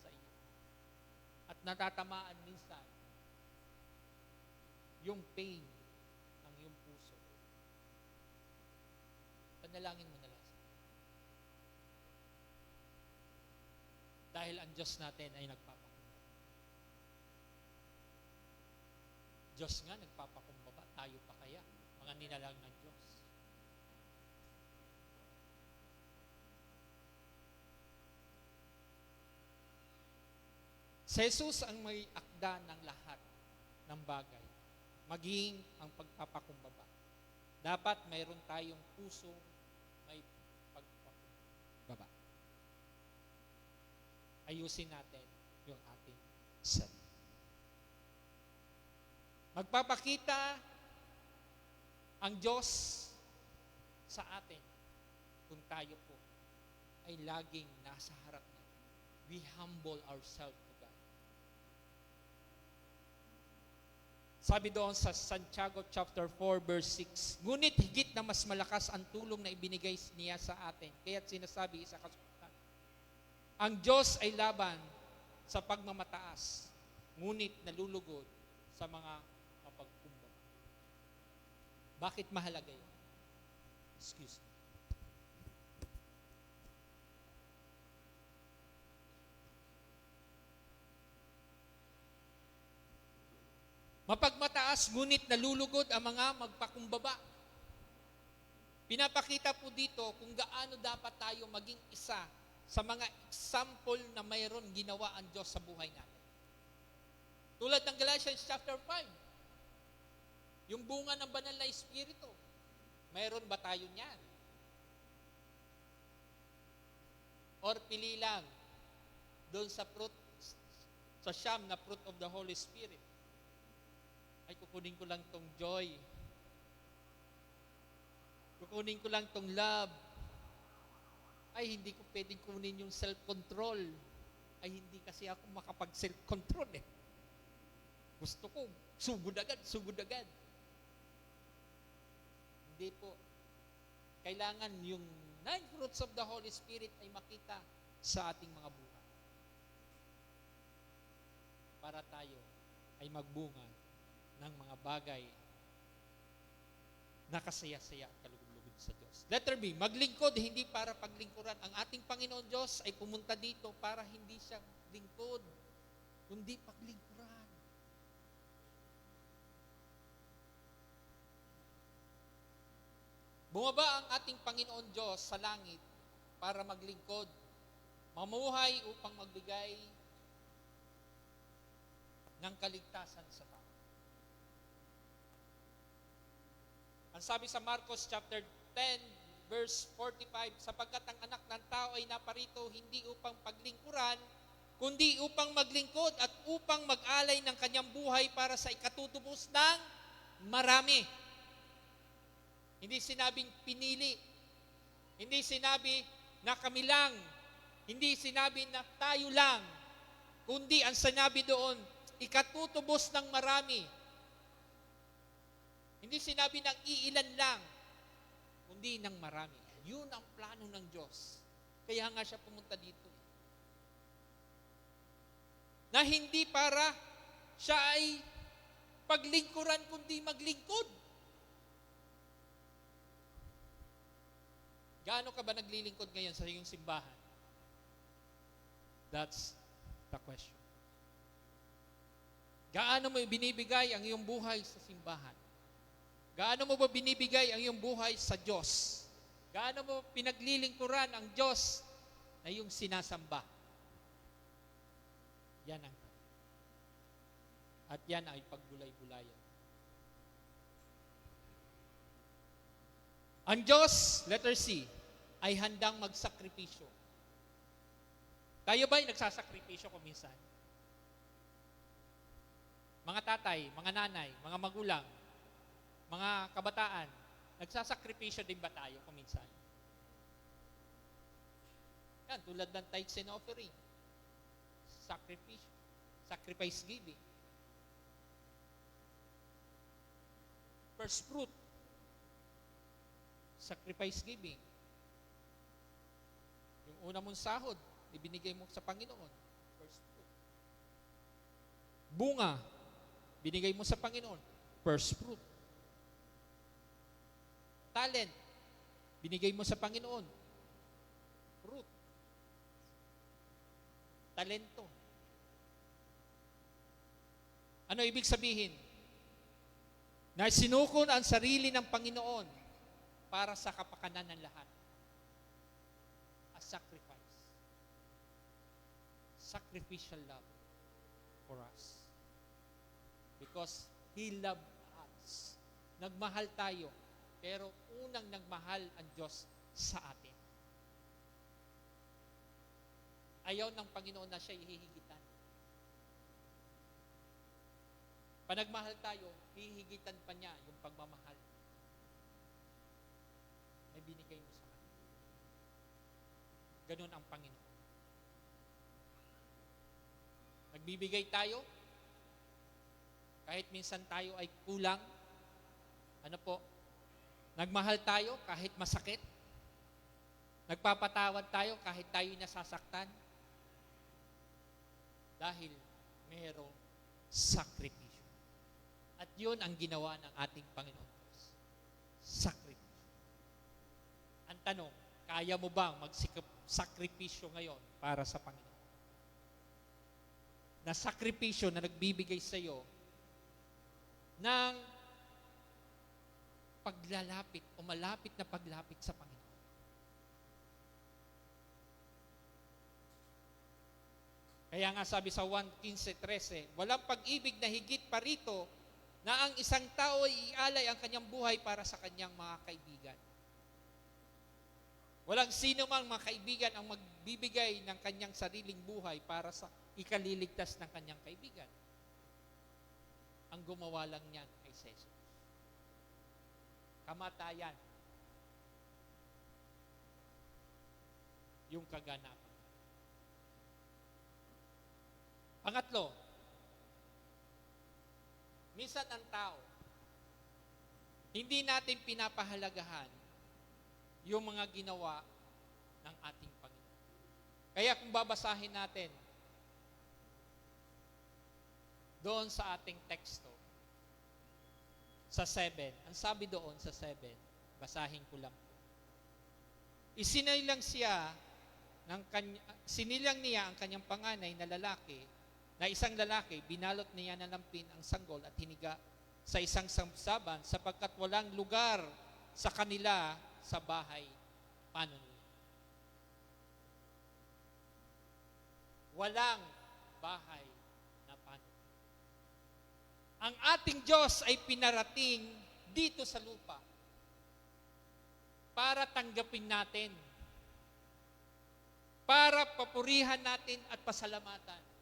sa iyo at natatamaan minsan yung pain ng iyong puso, panalangin mo na lang. Dahil ang Diyos natin ay nagpapakumbaba. Diyos nga nagpapakumbaba, tayo pa kaya, mga nilalang ng Diyos. Si Jesus ang may akda ng lahat ng bagay, maging ang pagpapakumbaba. Dapat mayroon tayong puso may pagpapakumbaba. Ayusin natin yung ating sarili. Magpapakita ang Diyos sa atin kung tayo po ay laging nasa harap niya. We humble ourselves to God. Sabi doon sa Santiago chapter 4 verse 6, ngunit higit na mas malakas ang tulong na ibinigay niya sa atin. Kaya't sinasabi sa kasulatan, ang Diyos ay laban sa pagmamataas, ngunit nalulugod sa mga mapagkumbaba. Bakit mahalaga yun? Excuse me. Mapagmataas, ngunit nalulugod ang mga magpakumbaba. Pinapakita po dito kung gaano dapat tayo maging isa sa mga example na mayroon ginawa ang Diyos sa buhay natin. Tulad ng Galatians chapter 5, yung bunga ng banal na Espiritu, mayroon ba tayo niyan? Or pili lang doon sa fruit, sa siyam na fruit of the Holy Spirit? Ay, kukunin ko lang tong joy. Kukunin ko lang tong love. Ay, hindi ko pwedeng kunin yung self-control. Ay, hindi kasi ako makapag-self-control eh. Gusto ko, sugod agad, sugod agad. Hindi po. Kailangan yung 9 fruits of the Holy Spirit ay makita sa ating mga buhay. Para tayo ay magbunga ng mga bagay na kasaya-saya at kalugod-lugod sa Diyos. Letter B, maglingkod hindi para paglingkuran. Ang ating Panginoon Diyos ay pumunta dito para hindi siya lingkod, kundi paglingkuran. Bumaba ang ating Panginoon Diyos sa langit para maglingkod, mamuhay upang magbigay ng kaligtasan sa tao. Ang sabi sa Marcos chapter 10 verse 45, sapagkat ang anak ng tao ay naparito hindi upang paglingkuran, kundi upang maglingkod at upang mag-alay ng kanyang buhay para sa ikatutubos ng marami. Hindi sinabing pinili. Hindi sinabi na kami lang. Hindi sinabi na tayo lang. Kundi ang sinabi doon, ikatutubos ng marami. Hindi sinabi ng iilan lang, kundi ng marami. Yun ang plano ng Diyos. Kaya nga siya pumunta dito. Na hindi para siya ay paglingkuran, kundi maglingkod. Gaano ka ba naglilingkod ngayon sa iyong simbahan? That's the question. Gaano mo binibigay ang iyong buhay sa simbahan? Gaano mo ba binibigay ang iyong buhay sa Diyos? Gaano mo pinaglilingkuran ang Diyos na iyong sinasamba? Yan ang at yan ay pagbulay-bulayan. Ang Diyos, letter C, ay handang magsakripisyo. Tayo ba'y nagsasakripisyo kung minsan? Mga tatay, mga nanay, mga magulang, Mga kabataan, nagsasakripisyo din ba tayo kuminsan? Yan, tulad ng tithes and offering. Sacrifice giving. First fruit. Sacrifice giving. Yung una mong sahod, ibinigay mo sa Panginoon. First fruit. Bunga, binigay mo sa Panginoon. First fruit. Talent, binigay mo sa Panginoon. Fruit. Talento. Ano ibig sabihin? Na sinukol ang sarili ng Panginoon para sa kapakanan ng lahat. A sacrifice. Sacrificial love for us. Because He loved us. Nagmahal tayo, pero unang nagmahal ang Diyos sa atin. Ayaw ng Panginoon na siya ihihigitan. Pag nagmahal tayo, hihigitan pa niya yung pagmamahal na binigay mo sa kanya. Ganun ang Panginoon. Nagbibigay tayo, kahit minsan tayo ay kulang. Ano po? Nagmahal tayo kahit masakit. Nagpapatawad tayo kahit tayo nasasaktan. Dahil mayroong sakripisyo. At yun ang ginawa ng ating Panginoon Diyos. Sakripisyo. Ang tanong, kaya mo bang magsakripisyo ngayon para sa Panginoon? Na sakripisyo na nagbibigay sa iyo ng paglalapit o malapit na paglapit sa Panginoon. Kaya nga sabi sa 1:15-13, walang pag-ibig na higit pa rito na ang isang tao ay ialay ang kanyang buhay para sa kanyang mga kaibigan. Walang sino mang mga kaibigan ang magbibigay ng kanyang sariling buhay para sa ikaliligtas ng kanyang kaibigan. Ang gumawa lang niyan ay si Jesus. Kamatayan. Yung kaganapan. Pangatlo, minsan ang tao, hindi natin pinapahalagahan yung mga ginawa ng ating Panginoon. Kaya kung babasahin natin doon sa ating teksto, sa 7, ang sabi doon sa 7, basahin ko lang po. Sinilang niya ang kanyang panganay na lalaki, na isang lalaki, binalot niya ng lampin ang sanggol at hiniga sa isang sabsaban sapagkat walang lugar sa kanila sa bahay panunuya. Walang bahay na panunuya. Ang ating Diyos ay pinarating dito sa lupa para tanggapin natin, para papurihan natin at pasalamatan.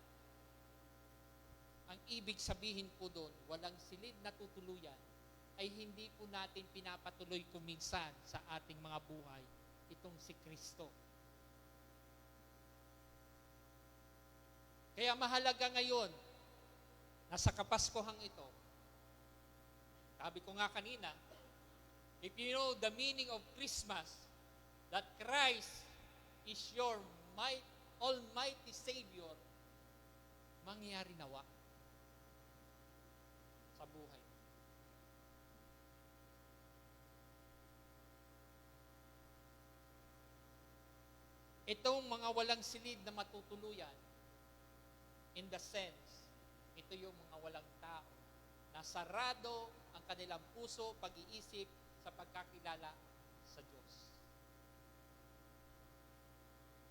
Ang ibig sabihin po doon, walang silid na tutuluyan, ay hindi po natin pinapatuloy kuminsan sa ating mga buhay itong si Kristo. Kaya mahalaga ngayon, nasa Kapaskuhang ito, sabi ko nga kanina, if you know the meaning of Christmas, that Christ is your Almighty Savior, mangyayari nawa sa buhay. Itong mga walang silid na matutuluyan, in the sense, ito yung mga walang tao na sarado ang kanilang puso, pag-iisip sa pagkakilala sa Diyos.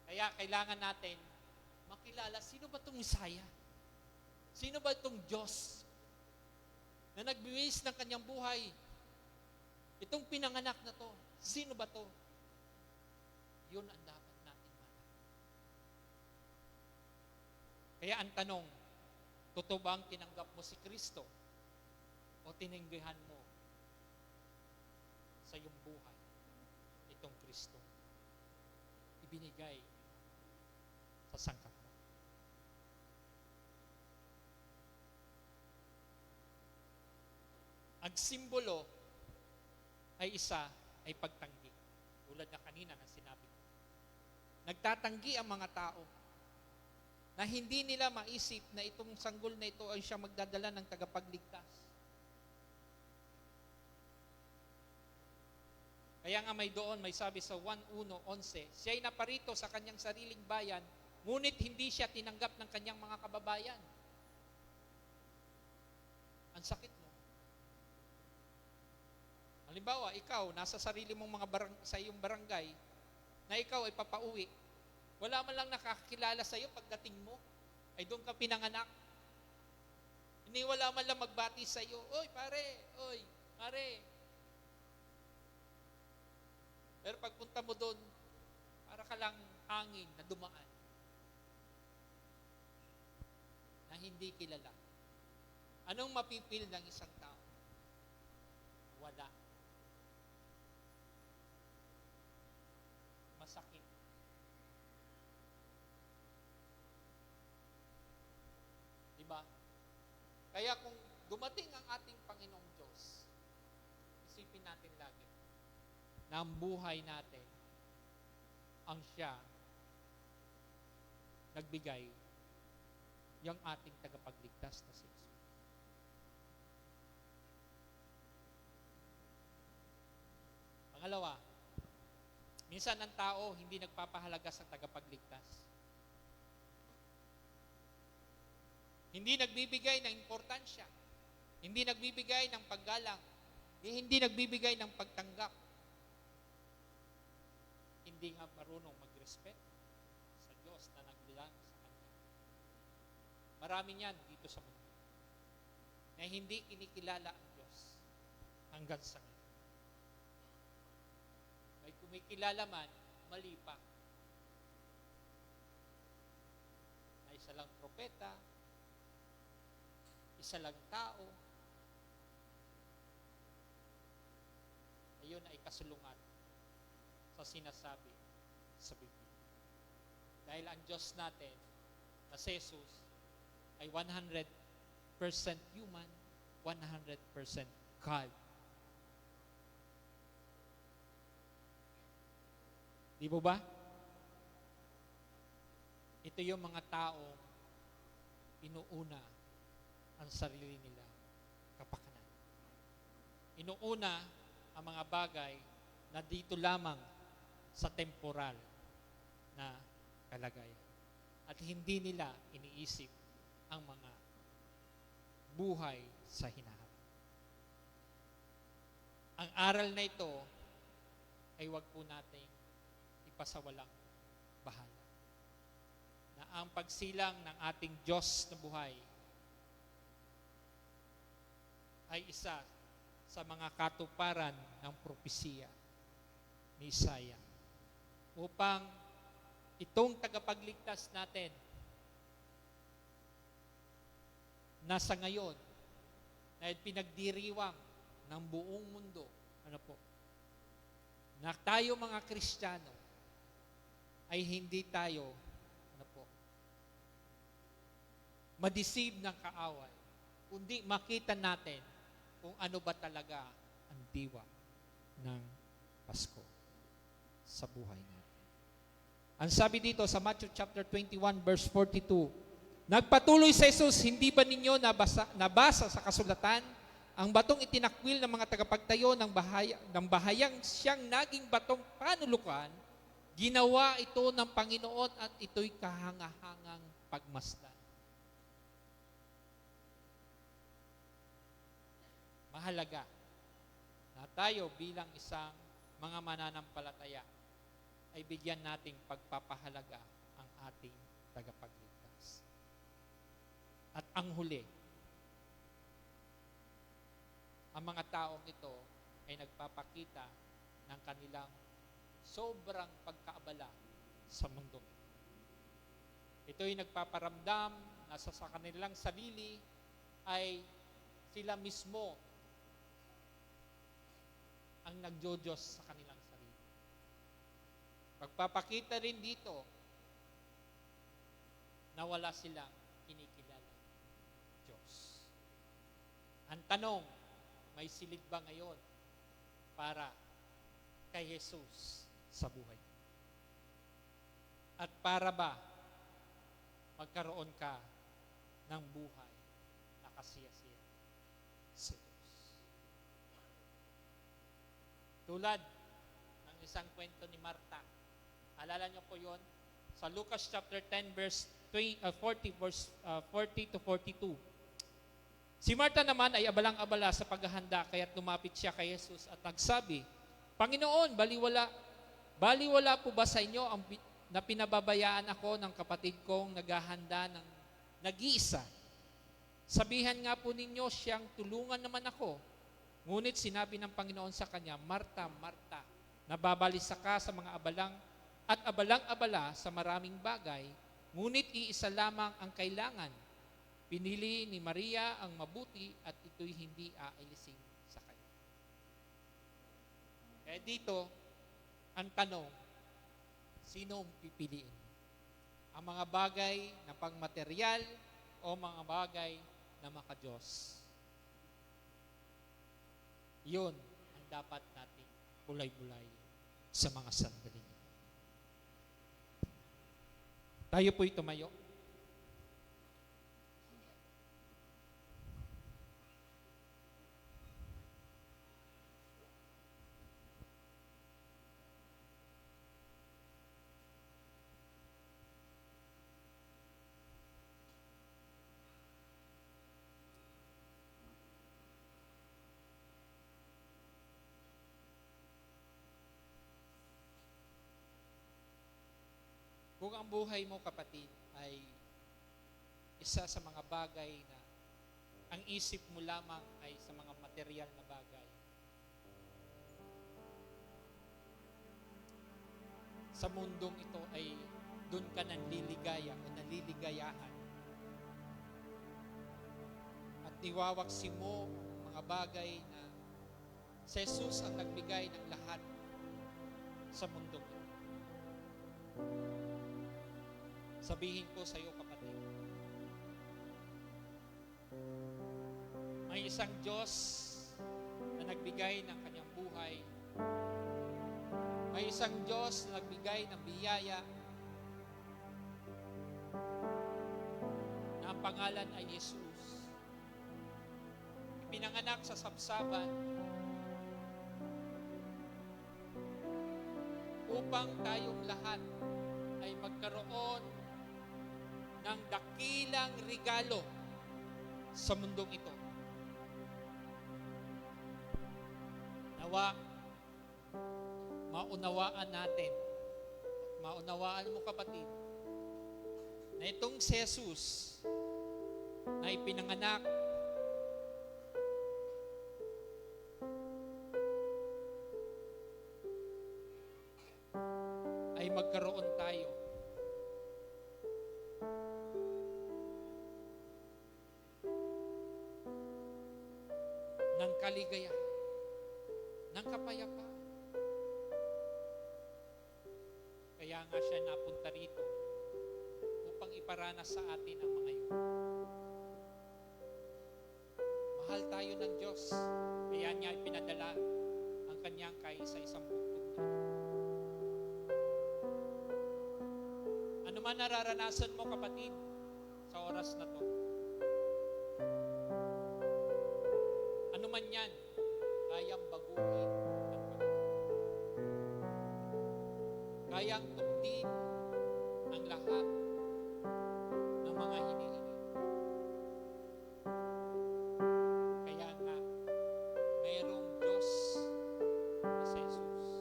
Kaya kailangan natin makilala, sino ba itong Messiah? Sino ba itong Diyos na nagbiwis ng kanyang buhay? Itong pinanganak na to, sino ba to? Yun ang dapat natin malaman. Kaya ang tanong, totoo bang tinanggap mo si Kristo? O tinanggihan mo buhay itong Kristo. Ibinigay sa sangkatauhan. Ang simbolo ay pagtanggi. Tulad na kanina na sinabi ko. Nagtatanggi ang mga tao na hindi nila maisip na itong sanggol na ito ay siya magdadala ng tagapagligtas. Kaya nga may sabi sa 1:11, siya ay naparito sa kanyang sariling bayan, ngunit hindi siya tinanggap ng kanyang mga kababayan. Ang sakit mo. Halimbawa, ikaw, nasa sarili mong sa iyong barangay, na ikaw ay papauwi. Wala man lang nakakilala sa iyo pagdating mo, ay doon ka pinanganak. Hindi wala man lang magbati sa iyo, oy pare. Pero pagpunta mo doon, para ka lang hangin na dumaan. Na hindi kilala. Anong mapipil ng isang tao? Wala. Masakit. Diba? Kaya kung dumating ang ating Panginoong Diyos, isipin natin lagi na ang buhay natin ang siya nagbigay yung ating tagapagligtas na si Jesus. Pangalawa, minsan ang tao hindi nagpapahalaga sa tagapagligtas. Hindi nagbibigay ng importansya. Hindi nagbibigay ng paggalang. Hindi nagbibigay ng pagtanggap. Hindi nga marunong mag-respect sa Diyos na nagbilang sa Kanya. Marami niyan dito sa mundo na hindi kinikilala ang Diyos hanggang sa ngayon. May kumikilala man, mali pa. Na isa lang propeta, isa lang tao, ayun ay kasulungan sa sinasabi sa Biblia. Dahil ang Diyos natin na si Jesus ay 100% human, 100% God. Di mo ba? Ito yung mga taong inuuna ang sarili nila kapakanan. Inuuna ang mga bagay na dito lamang sa temporal na kalagayan. At hindi nila iniisip ang mga buhay sa hinaharap. Ang aral na ito ay wag po nating ipasawalang bahala. Na ang pagsilang ng ating Diyos na buhay ay isa sa mga katuparan ng propesiya ni Isaiah upang itong tagapagligtas natin nasa ngayon na pinagdiriwang ng buong mundo, na tayo mga Kristiyano ay hindi tayo ma-deceive ng kaaway, kundi makita natin kung ano ba talaga ang diwa ng Pasko sa buhay natin. Ang sabi dito sa Matthew chapter 21 verse 42, nagpatuloy sa Jesus, hindi ba ninyo nabasa sa kasulatan, ang batong itinakwil ng mga tagapagtayo ng bahayang siyang naging batong panulukan, ginawa ito ng Panginoon at ito'y kahangahangang pagmasdan. Mahalaga na tayo bilang isang mga mananampalataya ay bigyan nating pagpapahalaga ang ating tagapagligtas. At ang huli, ang mga taong ito ay nagpapakita ng kanilang sobrang pagkaabala sa mundo. Ito'y nagpaparamdam na sa kanilang sarili ay sila mismo ang nagjojos sa kanilang sarili. Pagpapakita rin dito na wala silang kinikilala Diyos. Ang tanong, may silid ba ngayon para kay Jesus sa buhay? At para ba magkaroon ka ng buhay na kasiyasiya sa Diyos? Tulad ng isang kwento ni Marta. Alala niyo po yon sa Lucas chapter 10 verse 40 to 42. Si Marta naman ay abalang-abala sa paghahanda, kaya't lumapit siya kay Jesus at nagsabi, Panginoon, baliwala po ba sa inyo na pinababayaan ako ng kapatid kong naghahanda ng nag-iisa? Sabihan nga po ninyo siyang tulungan naman ako. Ngunit sinabi ng Panginoon sa kanya, Marta, Marta, nababalisa ka sa mga abalang-abala sa maraming bagay, ngunit iisa lamang ang kailangan. Pinili ni Maria ang mabuti at ito'y hindi aalisin sa kanya. Kaya dito, ang tanong, sino ang pipiliin? Ang mga bagay na pangmaterial o mga bagay na makadiyos? Yun ang dapat nating bulay-bulay sa mga sandali. Tayo po'y tumayo. Kung ang buhay mo, kapatid, ay isa sa mga bagay na ang isip mo lamang ay sa mga material na bagay, sa mundong ito ay doon ka nanliligaya o naliligayahan. At niwawaksi mo ang mga bagay na si Jesus ang nagbigay ng lahat sa mundong ito. Sabihin ko sa iyo, kapatid, may isang Diyos na nagbigay ng kanyang buhay. May isang Diyos na nagbigay ng biyaya na ang pangalan ay Jesus. Ipinanganak sa sabsaban upang tayong lahat ay magkaroon ng dakilang regalo sa mundong ito. Nawa, maunawaan natin, maunawaan mo, kapatid, na itong si Jesus na ipinanganak ay magkaroon tayo ng kaligayahan, ng kapayapaan. Kaya nga siya napunta rito upang iparanas sa atin ang mga yun. Mahal tayo ng Diyos, kaya niya ipinadala ang kanyang kaisa-isang bugtong na ito. Ano man nararanasan mo, kapatid, sa oras na to, ano man yan, kayang baguhin ng Panginoon. Kayang tuptin ang lahat ng mga hinihiling. Kaya nga, mayroong Diyos na si Jesus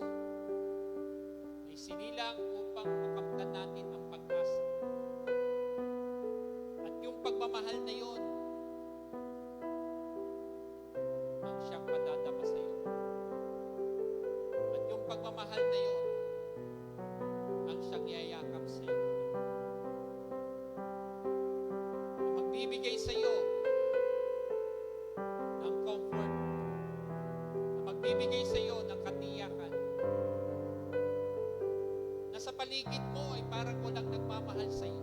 na isinilang upang makamtan natin ang pag-asa. At yung pagmamahal na yun, siyang padadama sa iyo. At yung pagmamahal na yun, ang siyang yayakap sa iyo. Magbibigay sa iyo ng comfort, na magbibigay sa iyo ng katiyakan na sa paligid mo ay parang walang nagmamahal sa iyo.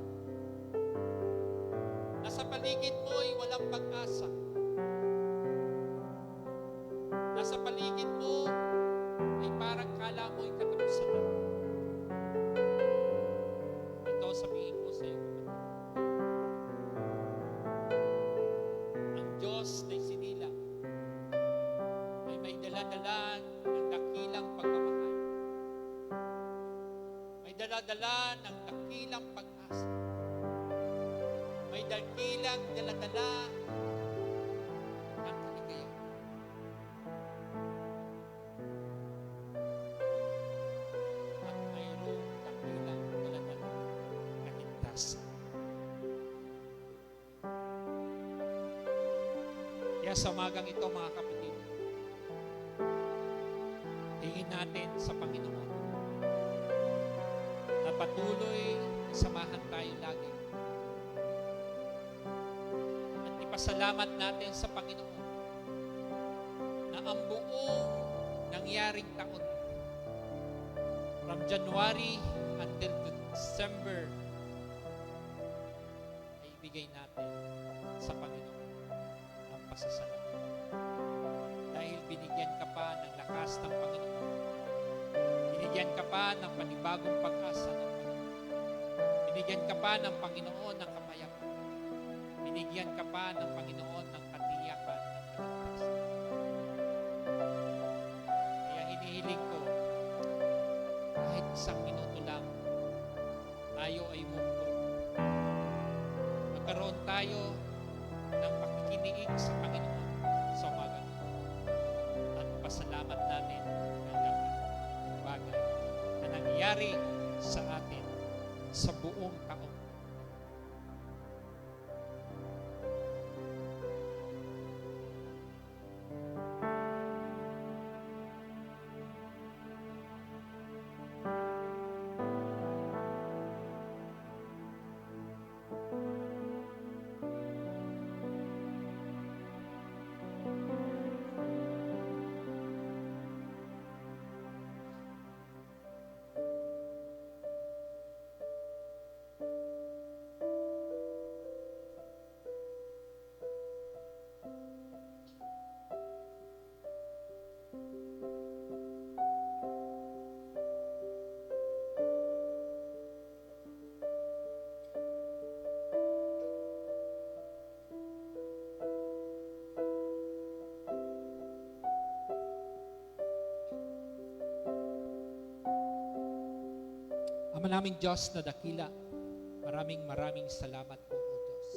Na sa paligid mo ay walang pag-asa. Na sa paligid mo ay parang kala mo ay katapusan na. Ito sabihin ko sa iyo, ang Diyos na isinilang ay may dala-dala ng dakilang pagmamahal. May dala-dala ng dakilang pag-asa. May dakilang dala-dala ng kaligayahan. At mayroong dakilang dala-dala ng kaligtasan. Kaya sa umagang ito, mga kapatid, tingin natin sa Panginoon na patuloy na samahan tayo lagi. At ipasalamat natin sa Panginoon na ang buong nangyaring taon from January until December ay ibigay natin sa Panginoon ang pasasalamat. Dahil binigyan ka pa ng lakas ng Panginoon. Binigyan ka pa ng panibagong pag-asa ng Panginoon. Binigyan ka pa ng Panginoon ng kapayapaan. Binigyan ka pa ng Panginoon ng katiyakan ng kaligtasan. Kaya hinihiling ko, kahit isang minuto lang, tayo ay mungkot. Magkaroon tayo ng pakikiniig sa Panginoon sa umaga. At pasalamat natin ang lahat ng bagay na nangyari sa atin sa buong taon. Ama naming Diyos na dakila, maraming salamat po, O Diyos,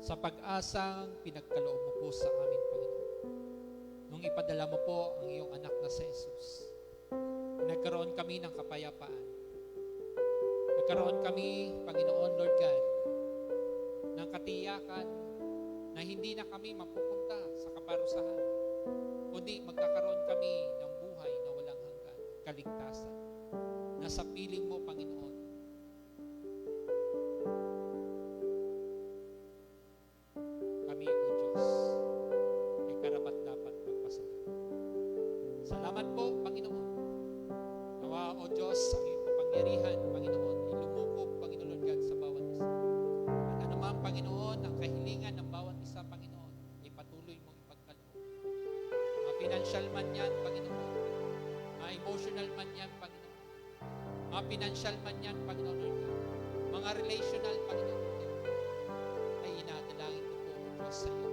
sa pag-asang pinagkaloob mo po sa amin, Panginoon. Nung ipadala mo po ang iyong anak na si Jesus, nagkaroon kami ng kapayapaan. Nagkaroon kami, Panginoon, Lord God, ng katiyakan na hindi na kami mapupunta sa kaparusahan, kundi magkakaroon kami ng buhay na walang hanggan, kaligtasan. Nasa piling mo, Panginoon. Kami, O Diyos, ay karapat dapat magpasalamat. Salamat po, Panginoon. Nawa, O Diyos, ang iyong kapangyarihan, Panginoon, ay lumukog, Panginoon, Lord God, sa bawat isa. At anuman, Panginoon, ang kahilingan ng bawat isa, Panginoon, ay patuloy mong ipagkaloob. Mga financial man yan, Panginoon. Mga emotional man yan, Panginoon. Mga financial man yan, Panginoon Lord God. Mga relational, Panginoon Lord God. Ay inadalangin ko po, O Diyos, sa iyo.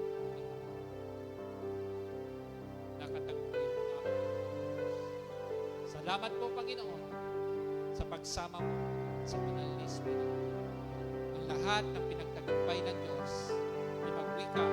Nakatagpuin mo nga po. Salamat po, Panginoon, sa pagsama mo sa banal na Espiritu. Ang lahat ng pinagtagumpay ng Diyos ay magwika